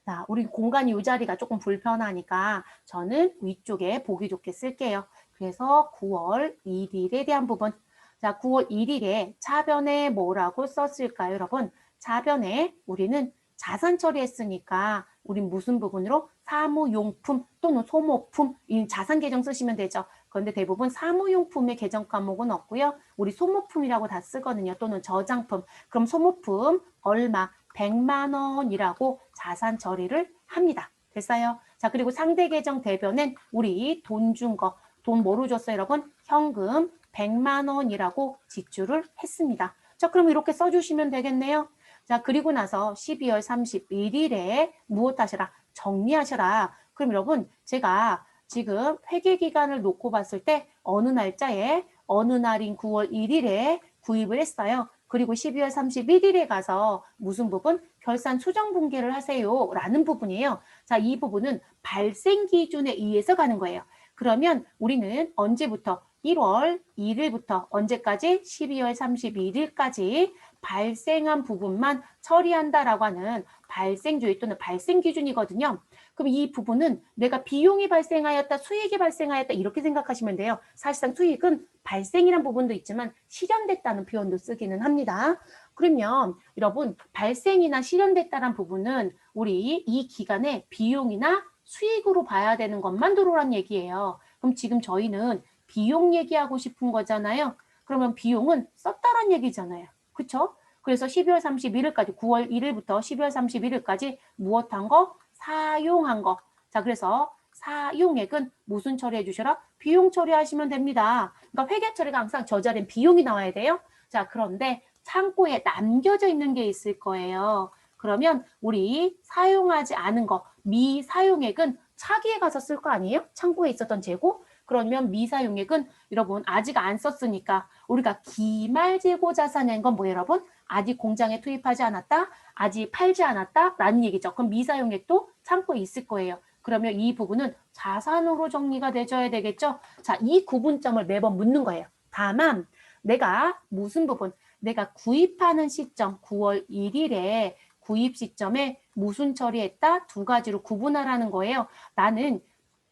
자, 우리 공간이 이 자리가 조금 불편하니까 저는 위쪽에 보기 좋게 쓸게요. 그래서 9월 1일에 대한 부분. 자, 9월 1일에 차변에 뭐라고 썼을까요, 여러분? 차변에 우리는 자산 처리했으니까 우린 무슨 부분으로? 사무용품 또는 소모품, 이 자산 계정 쓰시면 되죠. 그런데 대부분 사무용품의 계정 과목은 없고요. 우리 소모품이라고 다 쓰거든요. 또는 저장품. 그럼 소모품 얼마? 100만 원이라고 자산 처리를 합니다. 됐어요? 자, 그리고 상대 계정 대변엔 우리 돈 준 거, 돈 뭐로 줬어요, 여러분? 현금 100만 원이라고 지출을 했습니다. 자, 그럼 이렇게 써주시면 되겠네요. 자, 그리고 나서 12월 31일에 무엇 하셔라? 정리하셔라. 그럼 여러분, 제가 지금 회계기간을 놓고 봤을 때 어느 날짜에 어느 날인 9월 1일에 구입을 했어요. 그리고 12월 31일에 가서 무슨 부분? 결산 수정 분기를 하세요 라는 부분이에요. 자, 이 부분은 발생 기준에 의해서 가는 거예요. 그러면 우리는 언제부터? 1월 1일부터 언제까지? 12월 31일까지 발생한 부분만 처리한다라고 하는 발생주의 또는 발생 기준이거든요. 그럼 이 부분은 내가 비용이 발생하였다, 수익이 발생하였다 이렇게 생각하시면 돼요. 사실상 수익은 발생이란 부분도 있지만 실현됐다는 표현도 쓰기는 합니다. 그러면 여러분 발생이나 실현됐다는 부분은 우리 이 기간에 비용이나 수익으로 봐야 되는 것만 들어오란 얘기예요. 그럼 지금 저희는 비용 얘기하고 싶은 거잖아요. 그러면 비용은 썼다란 얘기잖아요. 그렇죠? 그래서 12월 31일까지 9월 1일부터 12월 31일까지 무엇한 거? 사용한 거. 자, 그래서 사용액은 무슨 처리해 주셔라? 비용 처리하시면 됩니다. 그러니까 회계 처리가 항상 저 자리엔 비용이 나와야 돼요. 자, 그런데 창고에 남겨져 있는 게 있을 거예요. 그러면 우리 사용하지 않은 거, 미사용액은 차기에 가서 쓸 거 아니에요? 창고에 있었던 재고? 그러면 미사용액은 여러분 아직 안 썼으니까 우리가 기말재고 자산인 건 뭐예요, 여러분? 아직 공장에 투입하지 않았다, 아직 팔지 않았다 라는 얘기죠. 그럼 미사용액도 창고에 있을 거예요. 그러면 이 부분은 자산으로 정리가 되줘야 되겠죠. 자, 이 구분점을 매번 묻는 거예요. 다만 내가 무슨 부분, 내가 구입하는 시점 9월 1일에 구입 시점에 무슨 처리했다? 두 가지로 구분하라는 거예요. 나는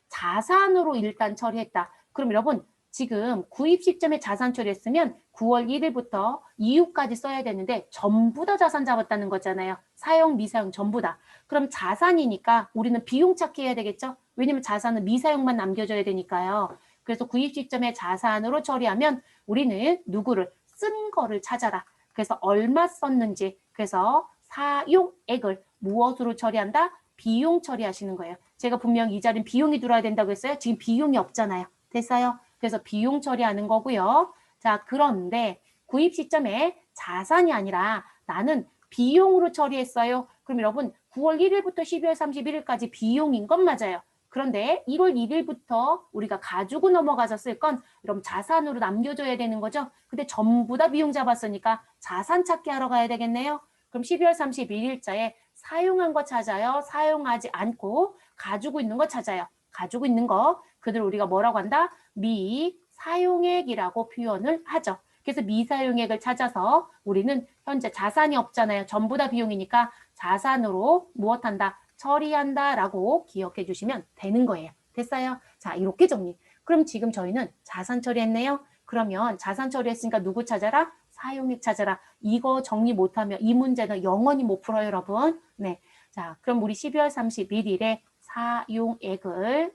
자산으로 일단 처리했다. 그럼 여러분 지금 구입 시점에 자산 처리했으면 9월 1일부터 이후까지 써야 되는데 전부 다 자산 잡았다는 거잖아요. 사용, 미사용 전부 다. 그럼 자산이니까 우리는 비용 찾기 해야 되겠죠? 왜냐면 자산은 미사용만 남겨줘야 되니까요. 그래서 구입 시점에 자산으로 처리하면 우리는 누구를? 쓴 거를 찾아라. 그래서 얼마 썼는지, 그래서 사용액을 무엇으로 처리한다? 비용 처리하시는 거예요. 제가 분명 이 자리는 비용이 들어야 된다고 했어요. 지금 비용이 없잖아요. 됐어요? 그래서 비용 처리하는 거고요. 자, 그런데 구입 시점에 자산이 아니라 나는 비용으로 처리했어요. 그럼 여러분 9월 1일부터 12월 31일까지 비용인 건 맞아요. 그런데 1월 1일부터 우리가 가지고 넘어가서 쓸 건 여러분 자산으로 남겨줘야 되는 거죠. 근데 전부 다 비용 잡았으니까 자산 찾기 하러 가야 되겠네요. 그럼 12월 31일자에 사용한 거 찾아요. 사용하지 않고 가지고 있는 거 찾아요. 가지고 있는 거 그들 우리가 뭐라고 한다? 미사용액이라고 표현을 하죠. 그래서 미사용액을 찾아서 우리는 현재 자산이 없잖아요. 전부 다 비용이니까 자산으로 무엇한다? 처리한다라고 기억해 주시면 되는 거예요. 됐어요? 자, 이렇게 정리. 그럼 지금 저희는 자산 처리했네요. 그러면 자산 처리했으니까 누구 찾아라? 사용액 찾아라. 이거 정리 못하면 이 문제는 영원히 못 풀어요, 여러분. 네. 자, 그럼 우리 12월 31일에 사용액을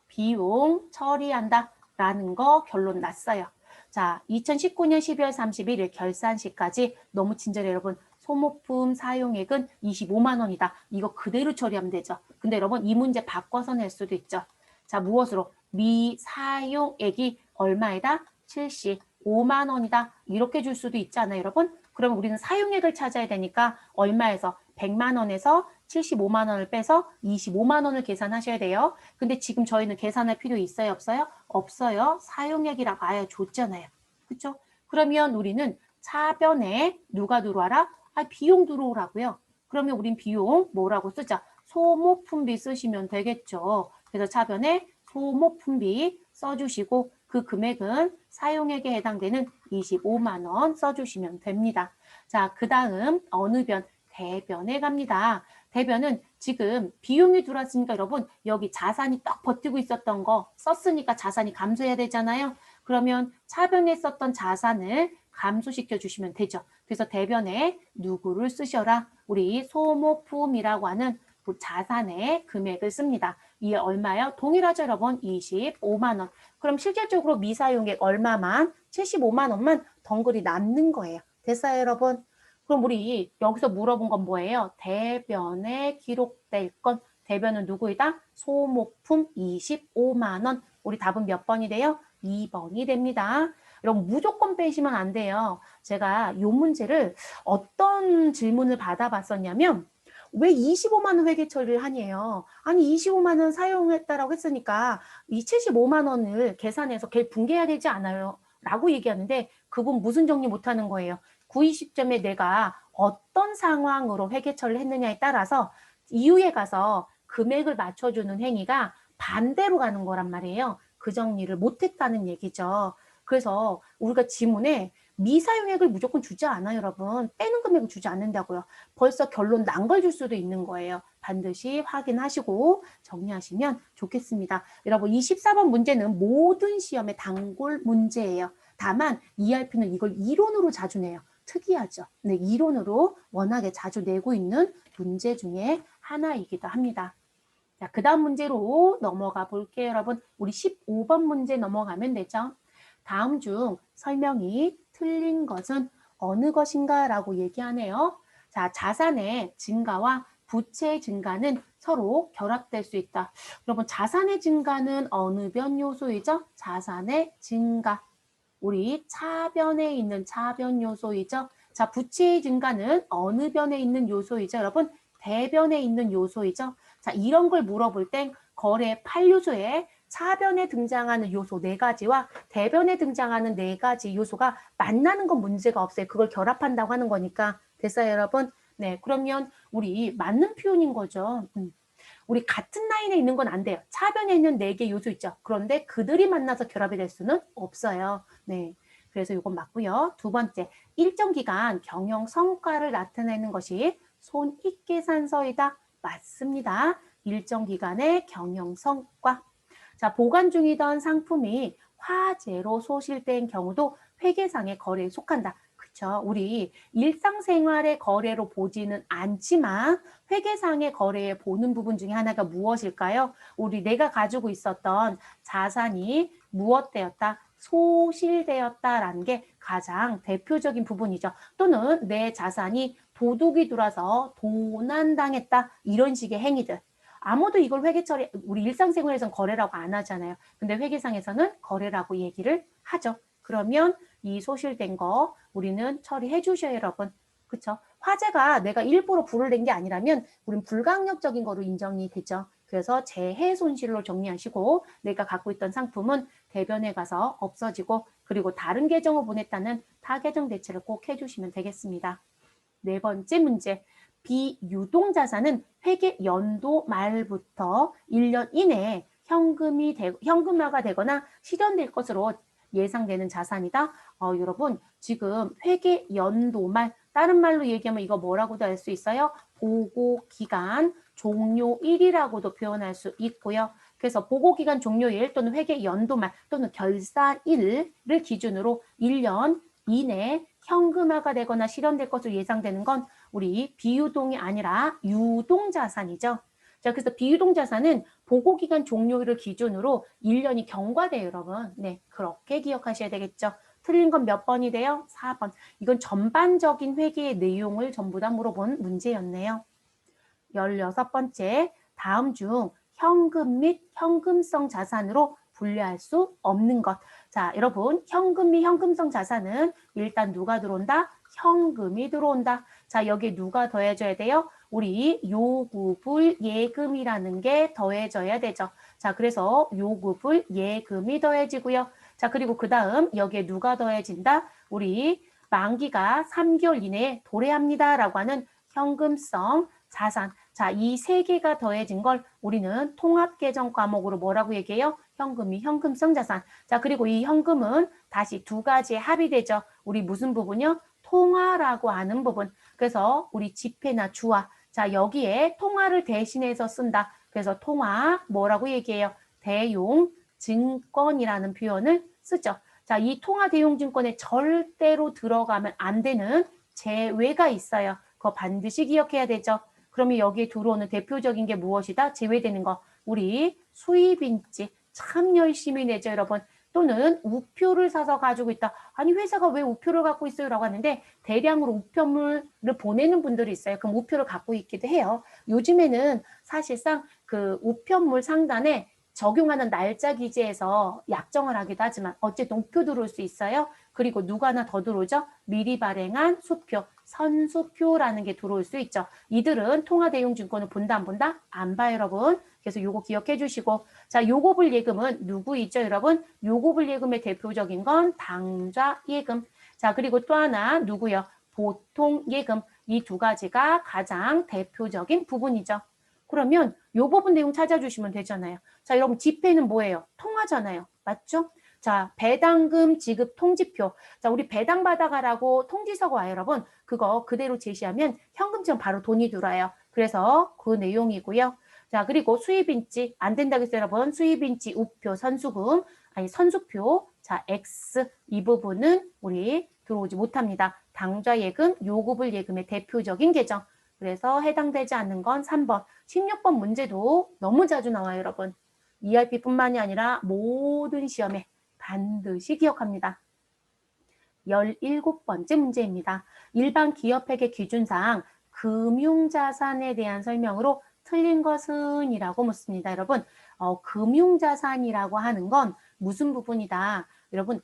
비용 처리한다라는 거 결론 났어요. 자, 2019년 12월 31일 결산시까지 너무 친절해 여러분. 소모품 사용액은 25만 원이다. 이거 그대로 처리하면 되죠. 근데 여러분 이 문제 바꿔서 낼 수도 있죠. 자, 무엇으로? 미사용액이 얼마이다? 75만 원이다. 이렇게 줄 수도 있잖아요, 여러분. 그러면 우리는 사용액을 찾아야 되니까 얼마에서 100만 원에서 75만 원을 빼서 25만 원을 계산하셔야 돼요. 근데 지금 저희는 계산할 필요 있어요? 없어요? 없어요. 사용액이라고 아예 줬잖아요. 그렇죠? 그러면 우리는 차변에 누가 들어와라? 비용 들어오라고요. 그러면 우린 비용 뭐라고 쓰자? 소모품비 쓰시면 되겠죠. 그래서 차변에 소모품비 써주시고 그 금액은 사용액에 해당되는 25만 원 써주시면 됩니다. 자, 그 다음 어느 변? 대변에 갑니다. 대변은 지금 비용이 들어왔으니까 여러분 여기 자산이 딱 버티고 있었던 거 썼으니까 자산이 감소해야 되잖아요. 그러면 차변에 썼던 자산을 감소시켜 주시면 되죠. 그래서 대변에 누구를 쓰셔라? 우리 소모품이라고 하는 자산의 금액을 씁니다. 이게 얼마요? 동일하죠, 여러분? 25만 원. 그럼 실질적으로 미사용액 얼마만? 75만 원만 덩그리 남는 거예요. 됐어요, 여러분? 그럼 우리 여기서 물어본 건 뭐예요? 대변에 기록될 건 대변은 누구이다? 소모품 25만 원. 우리 답은 몇 번이 돼요? 2번이 됩니다. 여러분 무조건 빼시면 안 돼요. 제가 이 문제를 어떤 질문을 받아봤었냐면 왜 25만 원 회계 처리를 하니에요? 아니 25만 원 사용했다라고 했으니까 이 75만 원을 계산해서 걔 분개해야 되지 않아요? 라고 얘기하는데 그분 무슨 정리 못하는 거예요? 구의 시점에 내가 어떤 상황으로 회계 처리를 했느냐에 따라서 이후에 가서 금액을 맞춰주는 행위가 반대로 가는 거란 말이에요. 그 정리를 못했다는 얘기죠. 그래서 우리가 지문에 미사용액을 무조건 주지 않아요, 여러분. 빼는 금액을 주지 않는다고요. 벌써 결론 난 걸 줄 수도 있는 거예요. 반드시 확인하시고 정리하시면 좋겠습니다. 여러분, 24번 문제는 모든 시험의 단골 문제예요. 다만 ERP는 이걸 이론으로 자주 내요. 특이하죠. 네, 이론으로 워낙에 자주 내고 있는 문제 중에 하나이기도 합니다. 자, 그 다음 문제로 넘어가 볼게요, 여러분. 우리 15번 문제 넘어가면 되죠. 다음 중 설명이 틀린 것은 어느 것인가 라고 얘기하네요. 자, 자산의 증가와 부채의 증가는 서로 결합될 수 있다. 여러분, 자산의 증가는 어느 변 요소이죠? 자산의 증가. 우리 차변에 있는 차변 요소이죠. 자, 부채의 증가는 어느 변에 있는 요소이죠? 여러분, 대변에 있는 요소이죠. 자, 이런 걸 물어볼 땐 거래 8요소에 차변에 등장하는 요소 4가지와 대변에 등장하는 4가지 요소가 만나는 건 문제가 없어요. 그걸 결합한다고 하는 거니까. 됐어요, 여러분? 네, 그러면 우리 맞는 표현인 거죠. 우리 같은 라인에 있는 건 안 돼요. 차변에 있는 4개 요소 있죠. 그런데 그들이 만나서 결합이 될 수는 없어요. 네. 그래서 이건 맞고요. 두 번째, 일정 기간 경영 성과를 나타내는 것이 손익계산서이다. 맞습니다. 일정 기간의 경영 성과. 자, 보관 중이던 상품이 화재로 소실된 경우도 회계상의 거래에 속한다. 그쵸? 우리 일상생활의 거래로 보지는 않지만 회계상의 거래에 보는 부분 중에 하나가 무엇일까요? 우리 내가 가지고 있었던 자산이 무엇되었다? 소실되었다라는 게 가장 대표적인 부분이죠. 또는 내 자산이 도둑이 들어와서 도난당했다. 이런 식의 행위들. 아무도 이걸 회계 처리, 우리 일상생활에서는 거래라고 안 하잖아요. 근데 회계상에서는 거래라고 얘기를 하죠. 그러면 이 소실된 거 우리는 처리해 주셔요, 여러분. 그쵸? 화재가 내가 일부러 불을 낸 게 아니라면 우린 불강력적인 거로 인정이 되죠. 그래서 재해 손실로 정리하시고 내가 갖고 있던 상품은 대변에 가서 없어지고 그리고 다른 계정을 보냈다는 타계정 대체를 꼭 해주시면 되겠습니다. 네 번째 문제. 비유동자산은 회계 연도 말부터 1년 이내에 현금화가 되거나 실현될 것으로 예상되는 자산이다. 여러분 지금 회계 연도 말 다른 말로 얘기하면 이거 뭐라고도 할 수 있어요? 보고기간 종료일이라고도 표현할 수 있고요. 그래서 보고기간 종료일 또는 회계 연도말 또는 결산일을 기준으로 1년 이내에 현금화가 되거나 실현될 것으로 예상되는 건 우리 비유동이 아니라 유동자산이죠. 자, 그래서 비유동자산은 보고기간 종료일을 기준으로 1년이 경과돼요, 여러분. 네, 그렇게 기억하셔야 되겠죠. 틀린 건 몇 번이 돼요? 4번. 이건 전반적인 회계의 내용을 전부 다 물어본 문제였네요. 16번째, 다음 중 현금 및 현금성 자산으로 분류할 수 없는 것. 자, 여러분, 현금 및 현금성 자산은 일단 누가 들어온다? 현금이 들어온다. 자, 여기에 누가 더해져야 돼요? 우리 요구불 예금이라는 게 더해져야 되죠. 자, 그래서 요구불 예금이 더해지고요. 자, 그리고 그 다음 여기에 누가 더해진다? 우리 만기가 3개월 이내에 도래합니다. 라고 하는 현금성 자산. 자, 이 세 개가 더해진 걸 우리는 통합계정 과목으로 뭐라고 얘기해요? 현금이 현금성 자산. 자, 그리고 이 현금은 다시 두 가지의 합이 되죠. 우리 무슨 부분이요? 통화라고 하는 부분. 그래서 우리 지폐나 주화. 자, 여기에 통화를 대신해서 쓴다. 그래서 통화 뭐라고 얘기해요? 대용 증권이라는 표현을 쓰죠. 자, 이 통화 대용 증권에 절대로 들어가면 안 되는 제외가 있어요. 그거 반드시 기억해야 되죠. 그러면 여기에 들어오는 대표적인 게 무엇이다? 제외되는 거. 우리 수입인지 참 열심히 내죠, 여러분. 또는 우표를 사서 가지고 있다. 아니 회사가 왜 우표를 갖고 있어요? 라고 하는데 대량으로 우편물을 보내는 분들이 있어요. 그럼 우표를 갖고 있기도 해요. 요즘에는 사실상 그 우편물 상단에 적용하는 날짜 기재에서 약정을 하기도 하지만 어쨌든 우표 들어올 수 있어요. 그리고 누가 하나 더 들어오죠? 미리 발행한 수표, 선수표라는 게 들어올 수 있죠. 이들은 통화대용증권을 본다 안 본다? 안 봐요, 여러분. 그래서 요거 기억해 주시고, 자, 요고불 예금은 누구 있죠, 여러분? 요고불 예금의 대표적인 건 당좌 예금. 자, 그리고 또 하나 누구요? 보통 예금. 이 두 가지가 가장 대표적인 부분이죠. 그러면 요 부분 내용 찾아주시면 되잖아요. 자, 여러분 지폐는 뭐예요? 통화잖아요. 맞죠? 자, 배당금 지급 통지표. 자, 우리 배당 받아가라고 통지서가 와요, 여러분. 그거 그대로 제시하면 현금처럼 바로 돈이 들어와요. 그래서 그 내용이고요. 자, 그리고 수입인지 안 된다고 했어요, 여러분. 수입인지, 우표, 선수금, 아니 선수표. 자, X 이 부분은 우리 들어오지 못합니다. 당좌 예금, 요구불 예금의 대표적인 계정. 그래서 해당되지 않는 건 3번. 16번 문제도 너무 자주 나와요, 여러분. ERP뿐만이 아니라 모든 시험에 반드시 기억합니다. 17번째 문제입니다. 일반 기업회계 기준상 금융자산에 대한 설명으로 틀린 것은? 이라고 묻습니다. 여러분, 금융자산이라고 하는 건 무슨 부분이다? 여러분,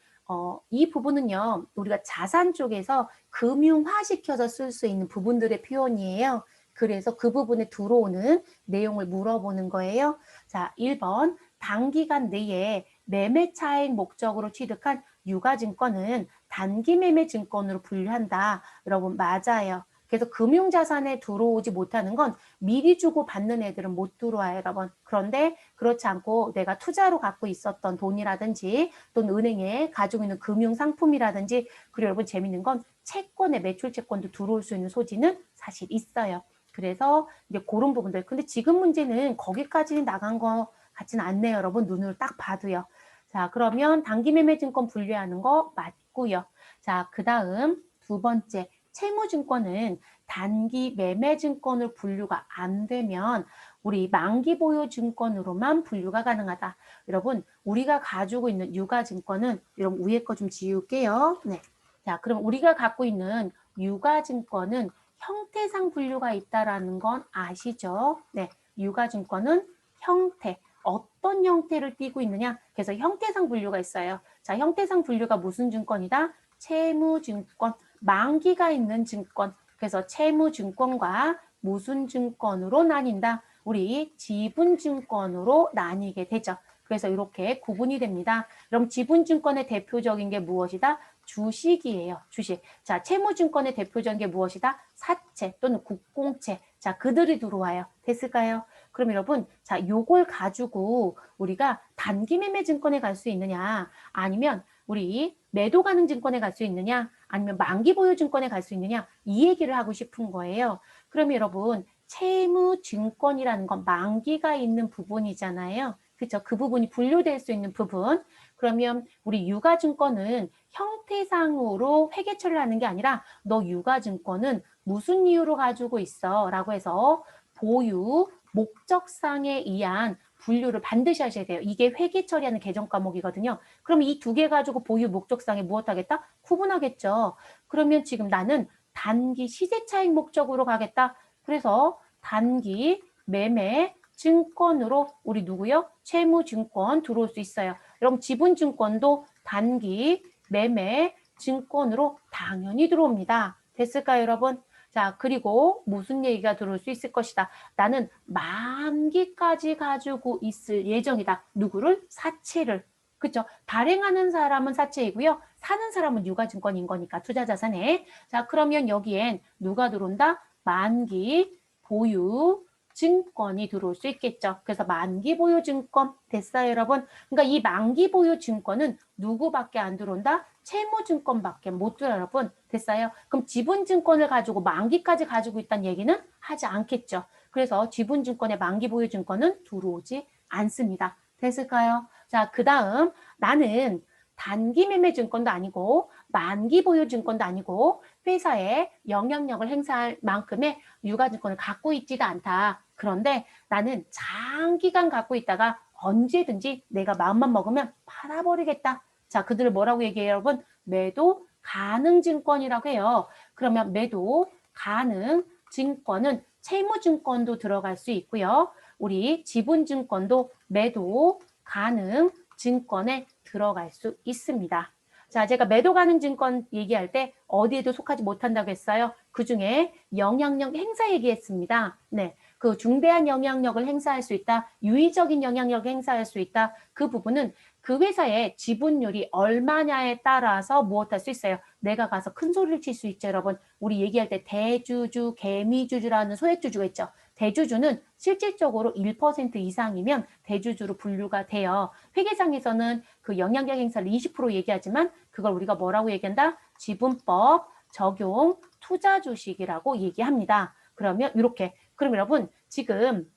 이 부분은요, 우리가 자산 쪽에서 금융화시켜서 쓸 수 있는 부분들의 표현이에요. 그래서 그 부분에 들어오는 내용을 물어보는 거예요. 자, 1번, 단기간 내에 매매 차익 목적으로 취득한 유가증권은 단기 매매 증권으로 분류한다. 여러분, 맞아요. 그래서 금융자산에 들어오지 못하는 건 미리 주고 받는 애들은 못 들어와요, 여러분. 그런데 그렇지 않고 내가 투자로 갖고 있었던 돈이라든지 또는 은행에 가지고 있는 금융상품이라든지 그리고 여러분 재밌는 건 채권에 매출 채권도 들어올 수 있는 소지는 사실 있어요. 그래서 이제 그런 부분들. 근데 지금 문제는 거기까지 나간 거 같지는 않네요, 여러분. 눈으로 딱 봐도요. 자, 그러면 단기 매매 증권 분류하는 거 맞고요. 자, 그 다음 두 번째. 채무증권은 단기 매매증권으로 분류가 안 되면 우리 만기보유증권으로만 분류가 가능하다. 여러분, 우리가 가지고 있는 유가증권은 여러분 위에 거 좀 지울게요. 네. 자, 그럼 우리가 갖고 있는 유가증권은 형태상 분류가 있다라는 건 아시죠? 네. 유가증권은 형태. 어떤 형태를 띠고 있느냐? 그래서 형태상 분류가 있어요. 자, 형태상 분류가 무슨 증권이다? 채무증권. 만기가 있는 증권, 그래서 채무증권과 무슨 증권으로 나뉜다? 우리 지분증권으로 나뉘게 되죠. 그래서 이렇게 구분이 됩니다. 그럼 지분증권의 대표적인 게 무엇이다? 주식이에요. 주식. 자, 채무증권의 대표적인 게 무엇이다? 사채 또는 국공채. 자, 그들이 들어와요. 됐을까요? 그럼 여러분, 자, 요걸 가지고 우리가 단기 매매 증권에 갈 수 있느냐? 아니면 우리 매도 가능 증권에 갈 수 있느냐? 아니면 만기 보유 증권에 갈 수 있느냐? 이 얘기를 하고 싶은 거예요. 그러면 여러분, 채무 증권이라는 건 만기가 있는 부분이잖아요. 그렇죠? 그 부분이 분류될 수 있는 부분. 그러면 우리 유가증권은 형태상으로 회계 처리하는 게 아니라 너 유가증권은 무슨 이유로 가지고 있어? 라고 해서 보유 목적상에 의한 분류를 반드시 하셔야 돼요. 이게 회계 처리하는 개정 과목이거든요. 그럼 이 두 개 가지고 보유 목적상에 무엇 하겠다? 구분하겠죠. 그러면 지금 나는 단기 시세 차익 목적으로 가겠다. 그래서 단기 매매 증권으로 우리 누구요? 채무증권 들어올 수 있어요. 여러분 지분증권도 단기 매매 증권으로 당연히 들어옵니다. 됐을까요, 여러분? 자, 그리고 무슨 얘기가 들어올 수 있을 것이다. 나는 만기까지 가지고 있을 예정이다. 누구를? 사채를. 그쵸? 발행하는 사람은 사채이고요. 사는 사람은 유가증권인 거니까 투자자산에. 자, 그러면 여기엔 누가 들어온다? 만기 보유 증권이 들어올 수 있겠죠. 그래서 만기 보유 증권 됐어요, 여러분? 그러니까 이 만기 보유 증권은 누구밖에 안 들어온다? 채무증권밖에 못 들어요, 여러분. 됐어요? 그럼 지분증권을 가지고 만기까지 가지고 있다는 얘기는 하지 않겠죠. 그래서 지분증권의 만기 보유 증권은 들어오지 않습니다. 됐을까요? 자, 그 다음 나는 단기 매매 증권도 아니고 만기 보유 증권도 아니고 회사에 영향력을 행사할 만큼의 유가증권을 갖고 있지도 않다. 그런데 나는 장기간 갖고 있다가 언제든지 내가 마음만 먹으면 팔아버리겠다. 자, 그들을 뭐라고 얘기해요, 여러분? 매도 가능 증권이라고 해요. 그러면 매도 가능 증권은 채무증권도 들어갈 수 있고요. 우리 지분증권도 매도 가능 증권에 들어갈 수 있습니다. 자, 제가 매도 가능 증권 얘기할 때 어디에도 속하지 못한다고 했어요. 그중에 영향력 행사 얘기했습니다. 네, 그 중대한 영향력을 행사할 수 있다. 유의적인 영향력을 행사할 수 있다. 그 부분은 그 회사의 지분율이 얼마냐에 따라서 무엇할 수 있어요. 내가 가서 큰 소리를 칠 수 있죠, 여러분. 우리 얘기할 때 대주주, 개미주주라는 소액주주가 있죠. 대주주는 실질적으로 1% 이상이면 대주주로 분류가 돼요. 회계상에서는 그 영향력 행사를 20% 얘기하지만 그걸 우리가 뭐라고 얘기한다? 지분법 적용 투자 주식이라고 얘기합니다. 그러면 이렇게. 그럼 여러분 지금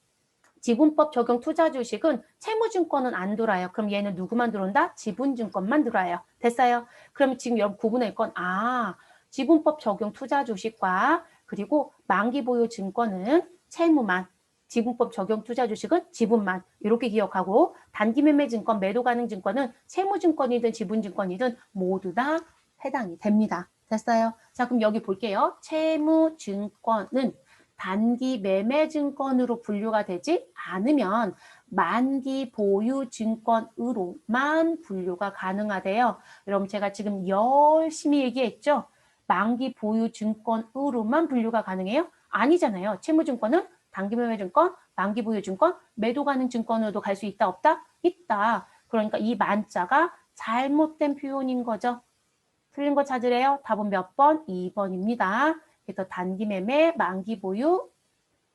지분법 적용 투자 주식은 채무증권은 안 들어와요. 그럼 얘는 누구만 들어온다? 지분증권만 들어와요. 됐어요? 그럼 지금 여러분 구분할 건 지분법 적용 투자 주식과 그리고 만기 보유 증권은 채무만, 지분법 적용 투자 주식은 지분만 이렇게 기억하고 단기 매매 증권, 매도 가능 증권은 채무증권이든 지분증권이든 모두 다 해당이 됩니다. 됐어요? 자, 그럼 여기 볼게요. 채무증권은 단기 매매 증권으로 분류가 되지 않으면 만기 보유 증권으로만 분류가 가능하대요. 여러분 제가 지금 열심히 얘기했죠? 만기 보유 증권으로만 분류가 가능해요? 아니잖아요. 채무증권은 단기 매매 증권, 만기 보유 증권, 매도 가능 증권으로도 갈 수 있다 없다? 있다. 그러니까 이 만자가 잘못된 표현인 거죠. 틀린 거 찾으래요. 답은 몇 번? 2번입니다. 그래서 단기 매매, 만기 보유,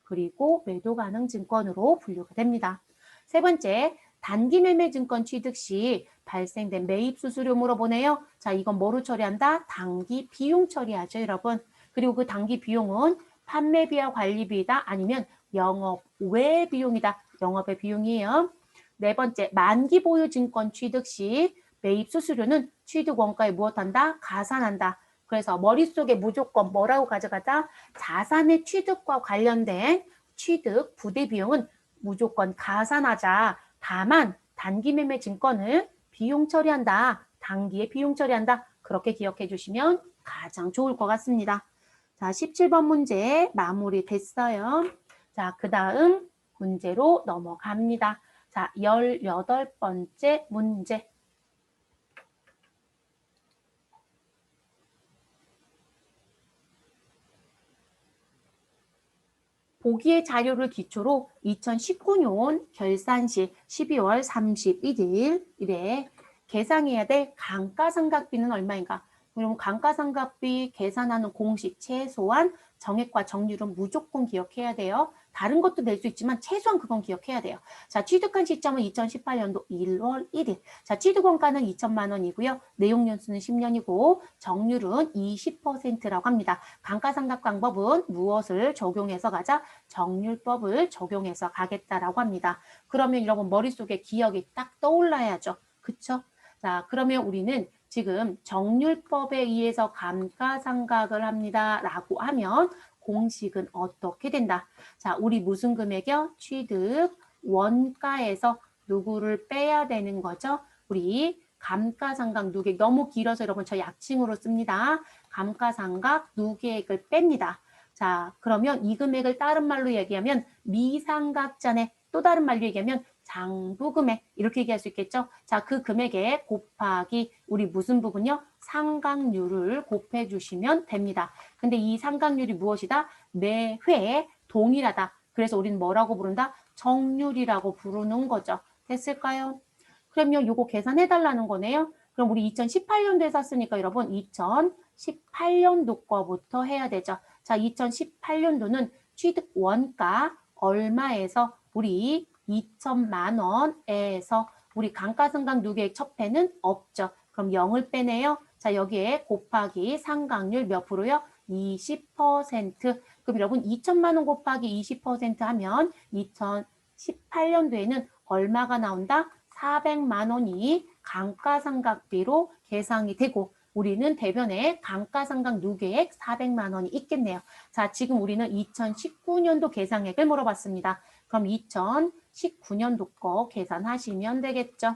그리고 매도 가능 증권으로 분류가 됩니다. 세 번째, 단기 매매 증권 취득 시 발생된 매입 수수료 물어보네요. 자, 이건 뭐로 처리한다? 단기 비용 처리하죠, 여러분. 그리고 그 단기 비용은 판매비와 관리비이다 아니면 영업 외 비용이다. 영업의 비용이에요. 네 번째, 만기 보유 증권 취득 시 매입 수수료는 취득 원가에 무엇한다? 가산한다. 그래서 머릿속에 무조건 뭐라고 가져가자? 자산의 취득과 관련된 취득 부대 비용은 무조건 가산하자. 다만 단기 매매 증권은 비용 처리한다. 단기에 비용 처리한다. 그렇게 기억해 주시면 가장 좋을 것 같습니다. 자, 17번 문제 마무리 됐어요. 자, 그 다음 문제로 넘어갑니다. 자, 18번째 문제. 보기의 자료를 기초로 2019년 결산시 12월 31일에 계상해야 될 감가상각비는 얼마인가? 그럼 감가상각비 계산하는 공식 최소한 정액과 정률은 무조건 기억해야 돼요. 다른 것도 낼 수 있지만 최소한 그건 기억해야 돼요. 자, 취득한 시점은 2018년도 1월 1일. 자, 취득원가는 2천만 원이고요. 내용연수는 10년이고 정률은 20%라고 합니다. 감가상각 방법은 무엇을 적용해서 가자? 정률법을 적용해서 가겠다라고 합니다. 그러면 여러분 머릿속에 기억이 딱 떠올라야죠. 그쵸? 자, 그러면 우리는 지금 정률법에 의해서 감가상각을 합니다. 라고 하면 공식은 어떻게 된다? 자, 우리 무슨 금액이요? 취득 원가에서 누구를 빼야 되는 거죠? 우리 감가상각 누계액 너무 길어서 여러분 저 약칭으로 씁니다. 감가상각 누계액을 뺍니다. 자, 그러면 이 금액을 다른 말로 얘기하면 미상각자네. 또 다른 말로 얘기하면 장부금액 이렇게 얘기할 수 있겠죠. 자, 그 금액에 곱하기 우리 무슨 부분요? 상각률을 곱해 주시면 됩니다. 근데 이 상각률이 무엇이다? 매회 동일하다. 그래서 우리는 뭐라고 부른다? 정률이라고 부르는 거죠. 됐을까요? 그러면 요거 계산해 달라는 거네요. 그럼 우리 2018년도에 샀으니까 여러분 2018년도 거부터 해야 되죠. 자, 2018년도는 취득 원가 얼마에서 우리 2천만 원에서 우리 감가상각 누계액 첩회는 없죠. 그럼 0을 빼내요. 자, 여기에 곱하기 상각률 몇 프로요? 20%. 그럼 여러분 2천만 원 곱하기 20% 하면 2018년도에는 얼마가 나온다? 400만 원이 감가상각비로 계상이 되고 우리는 대변에 감가상각 누계액 400만 원이 있겠네요. 자, 지금 우리는 2019년도 계상액을 물어봤습니다. 그럼 2019년도 거 계산하시면 되겠죠.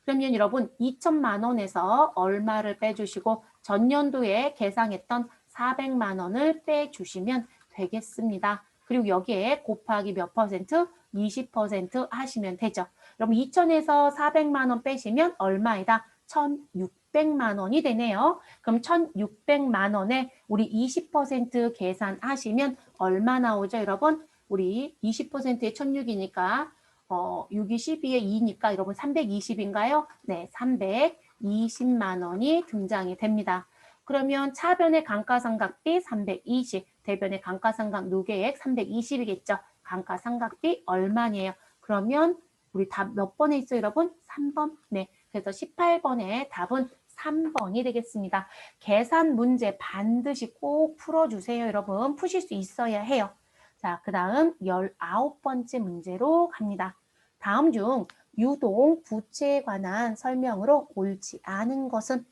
그러면 여러분 2천만 원에서 얼마를 빼주시고 전년도에 계상했던 400만 원을 빼주시면 되겠습니다. 그리고 여기에 곱하기 몇 퍼센트? 20% 하시면 되죠. 여러분 2천에서 400만 원 빼시면 얼마이다? 1,600만 원이 되네요. 그럼 1,600만 원에 우리 20% 계산하시면 얼마 나오죠, 여러분? 우리 20%에 1,600이니까 6이 12에 2니까 여러분 320인가요? 네, 320만 원이 등장이 됩니다. 그러면 차변의 감가상각비 320, 대변의 감가상각 누계액 320이겠죠. 감가상각비 얼마니에요? 그러면 우리 답 몇 번에 있어요, 여러분? 3번. 네, 그래서 18번의 답은 3번이 되겠습니다. 계산 문제 반드시 꼭 풀어주세요, 여러분. 푸실 수 있어야 해요. 자, 그 다음 19번째 문제로 갑니다. 다음 중 유동 부채에 관한 설명으로 옳지 않은 것은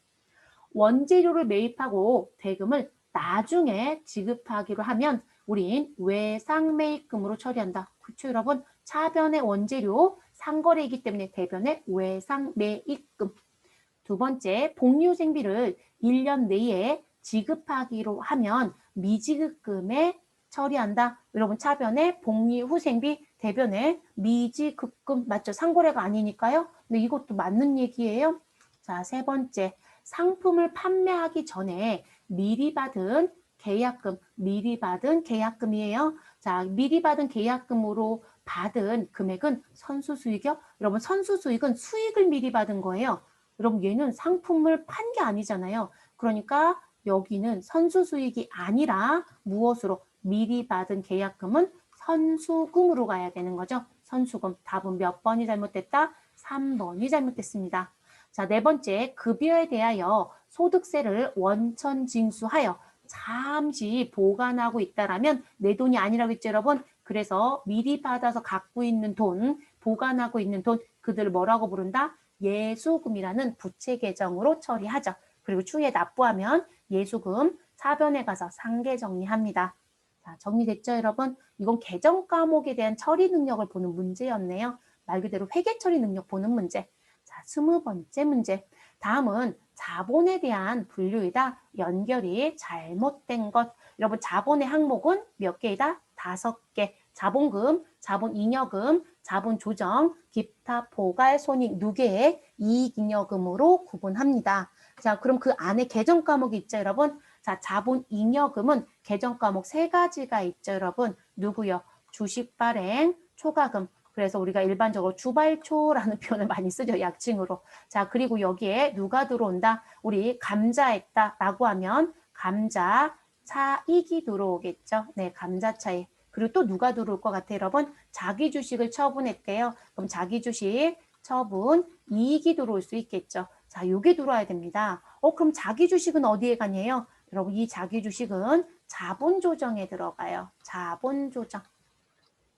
원재료를 매입하고 대금을 나중에 지급하기로 하면 우린 외상매입금으로 처리한다. 그렇죠, 여러분? 차변의 원재료 상거래이기 때문에 대변의 외상매입금. 두 번째, 복리후생비를 1년 내에 지급하기로 하면 미지급금에 처리한다. 여러분 차변에 복리후생비, 대변에 미지급금 맞죠? 상거래가 아니니까요. 근데 이것도 맞는 얘기예요. 자, 세 번째, 상품을 판매하기 전에 미리 받은 계약금, 미리 받은 계약금이에요. 자, 미리 받은 계약금으로 받은 금액은 선수수익이요. 여러분 선수수익은 수익을 미리 받은 거예요. 여러분 얘는 상품을 판 게 아니잖아요. 그러니까 여기는 선수수익이 아니라 무엇으로? 미리 받은 계약금은 선수금으로 가야 되는 거죠. 선수금. 답은 몇 번이 잘못됐다? 3번이 잘못됐습니다. 자, 네 번째, 급여에 대하여 소득세를 원천 징수하여 잠시 보관하고 있다라면 내 돈이 아니라고 했죠, 여러분. 그래서 미리 받아서 갖고 있는 돈, 보관하고 있는 돈, 그들을 뭐라고 부른다? 예수금이라는 부채 계정으로 처리하죠. 그리고 추후에 납부하면 예수금 차변에 가서 상계 정리합니다. 자, 정리됐죠, 여러분? 이건 계정 과목에 대한 처리 능력을 보는 문제였네요. 말 그대로 회계 처리 능력 보는 문제. 자, 20번째 문제. 다음은 자본에 대한 분류이다. 연결이 잘못된 것. 여러분 자본의 항목은 몇 개이다? 5개. 자본금, 자본잉여금, 자본조정, 기타 포괄 손익 누계의 이익잉여금으로 구분합니다. 자, 그럼 그 안에 계정 과목이 있죠, 여러분? 자, 자본잉여금은 계정 과목 3가지가 있죠, 여러분. 누구요? 주식 발행, 초과금. 그래서 우리가 일반적으로 주발초라는 표현을 많이 쓰죠, 약칭으로. 자, 그리고 여기에 누가 들어온다? 우리 감자했다라고 하면 감자 차익이 들어오겠죠. 네, 감자 차익. 그리고 또 누가 들어올 것 같아요, 여러분? 자기 주식을 처분했대요. 그럼 자기 주식 처분 이익이 들어올 수 있겠죠. 자, 요게 들어와야 됩니다. 그럼 자기 주식은 어디에 가냐요? 여러분, 이 자기 주식은 자본 조정에 들어가요. 자본 조정.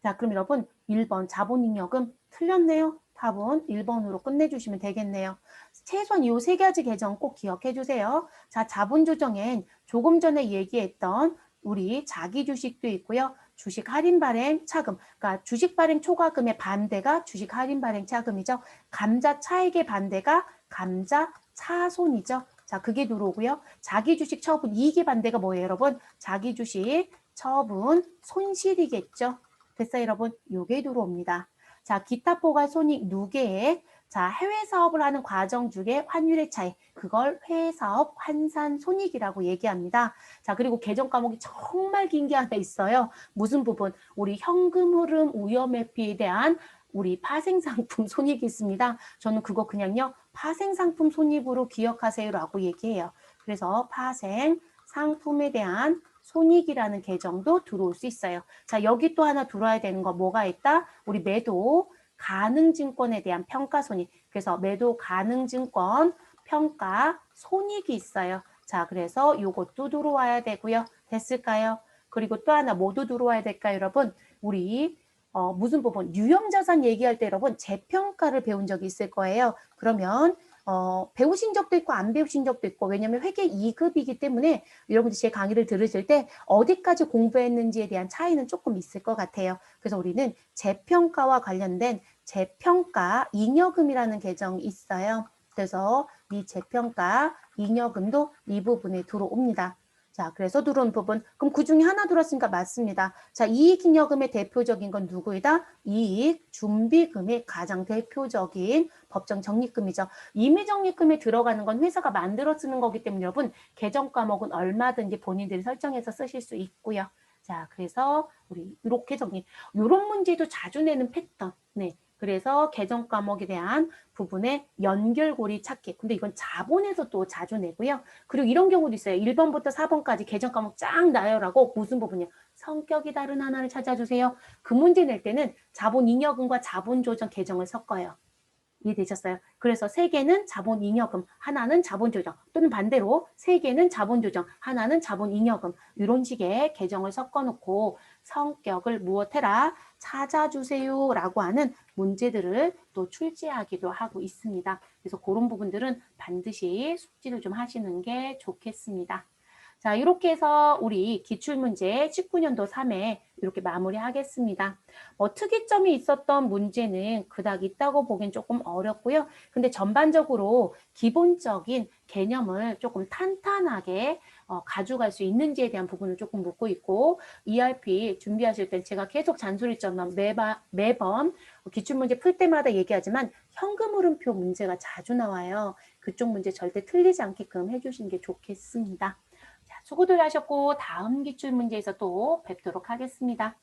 자, 그럼 여러분 1번 자본잉여금 틀렸네요. 답은 1번으로 끝내주시면 되겠네요. 최소한 이 3가지 계정 꼭 기억해 주세요. 자, 자본조정엔 조금 전에 얘기했던 우리 자기 주식도 있고요. 주식 할인 발행 차금. 그러니까 주식 발행 초과금의 반대가 주식 할인 발행 차금이죠. 감자 차익의 반대가 감자 차손이죠. 자, 그게 들어오고요. 자기 주식 처분 이익의 반대가 뭐예요, 여러분? 자기 주식 처분 손실이겠죠. 됐어요, 여러분? 요게 들어옵니다. 자, 기타 포괄 손익 누계액. 자, 해외 사업을 하는 과정 중에 환율의 차이. 그걸 해외 사업 환산 손익이라고 얘기합니다. 자, 그리고 계정 과목이 정말 긴 게 하나 있어요. 무슨 부분? 우리 현금 흐름 위험 회피에 대한 우리 파생상품 손익이 있습니다. 저는 그거 그냥요, 파생상품 손익으로 기억하세요라고 얘기해요. 그래서 파생 상품에 대한 손익이라는 계정도 들어올 수 있어요. 자, 여기 또 하나 들어와야 되는 거 뭐가 있다? 우리 매도 가능증권에 대한 평가손익. 그래서 매도 가능증권 평가 손익이 있어요. 자, 그래서 이것도 들어와야 되고요. 됐을까요? 그리고 또 하나 모두 들어와야 될까요, 여러분? 우리 무슨 부분? 유형자산 얘기할 때 여러분 재평가를 배운 적이 있을 거예요. 그러면 배우신 적도 있고 안 배우신 적도 있고, 왜냐하면 회계 2급이기 때문에 여러분들 제 강의를 들으실 때 어디까지 공부했는지에 대한 차이는 조금 있을 것 같아요. 그래서 우리는 재평가와 관련된 재평가 잉여금이라는 계정이 있어요. 그래서 이 재평가 잉여금도 이 부분에 들어옵니다. 자, 그래서 들어온 부분. 그럼 그 중에 하나 들었으니까 맞습니다. 자, 이익잉여금의 대표적인 건 누구이다? 이익 준비금의 가장 대표적인 법정 적립금이죠. 임의적립금에 들어가는 건 회사가 만들어 쓰는 거기 때문에 여러분 계정 과목은 얼마든지 본인들이 설정해서 쓰실 수 있고요. 자, 그래서 우리 이렇게 정리. 이런 문제도 자주 내는 패턴. 네. 그래서 계정 과목에 대한 부분의 연결고리 찾기. 근데 이건 자본에서 또 자주 내고요. 그리고 이런 경우도 있어요. 1번부터 4번까지 계정 과목 쫙 나열하고 무슨 부분이요? 성격이 다른 하나를 찾아주세요. 그 문제 낼 때는 자본 잉여금과 자본 조정 계정을 섞어요. 이해되셨어요? 그래서 세 개는 자본 잉여금, 하나는 자본 조정, 또는 반대로 세 개는 자본 조정, 하나는 자본 잉여금, 이런 식의 계정을 섞어놓고 성격을 무엇해라 찾아주세요 라고 하는 문제들을 또 출제하기도 하고 있습니다. 그래서 그런 부분들은 반드시 숙지를 좀 하시는 게 좋겠습니다. 자, 이렇게 해서 우리 기출문제 19년도 3회 이렇게 마무리하겠습니다. 특이점이 있었던 문제는 그닥 있다고 보기엔 조금 어렵고요. 근데 전반적으로 기본적인 개념을 조금 탄탄하게 가져갈 수 있는지에 대한 부분을 조금 묻고 있고, ERP 준비하실 때 제가 계속 잔소리점만 매번 기출문제 풀 때마다 얘기하지만 현금 흐름표 문제가 자주 나와요. 그쪽 문제 절대 틀리지 않게끔 해주시는 게 좋겠습니다. 자, 수고들 하셨고 다음 기출 문제에서 또 뵙도록 하겠습니다.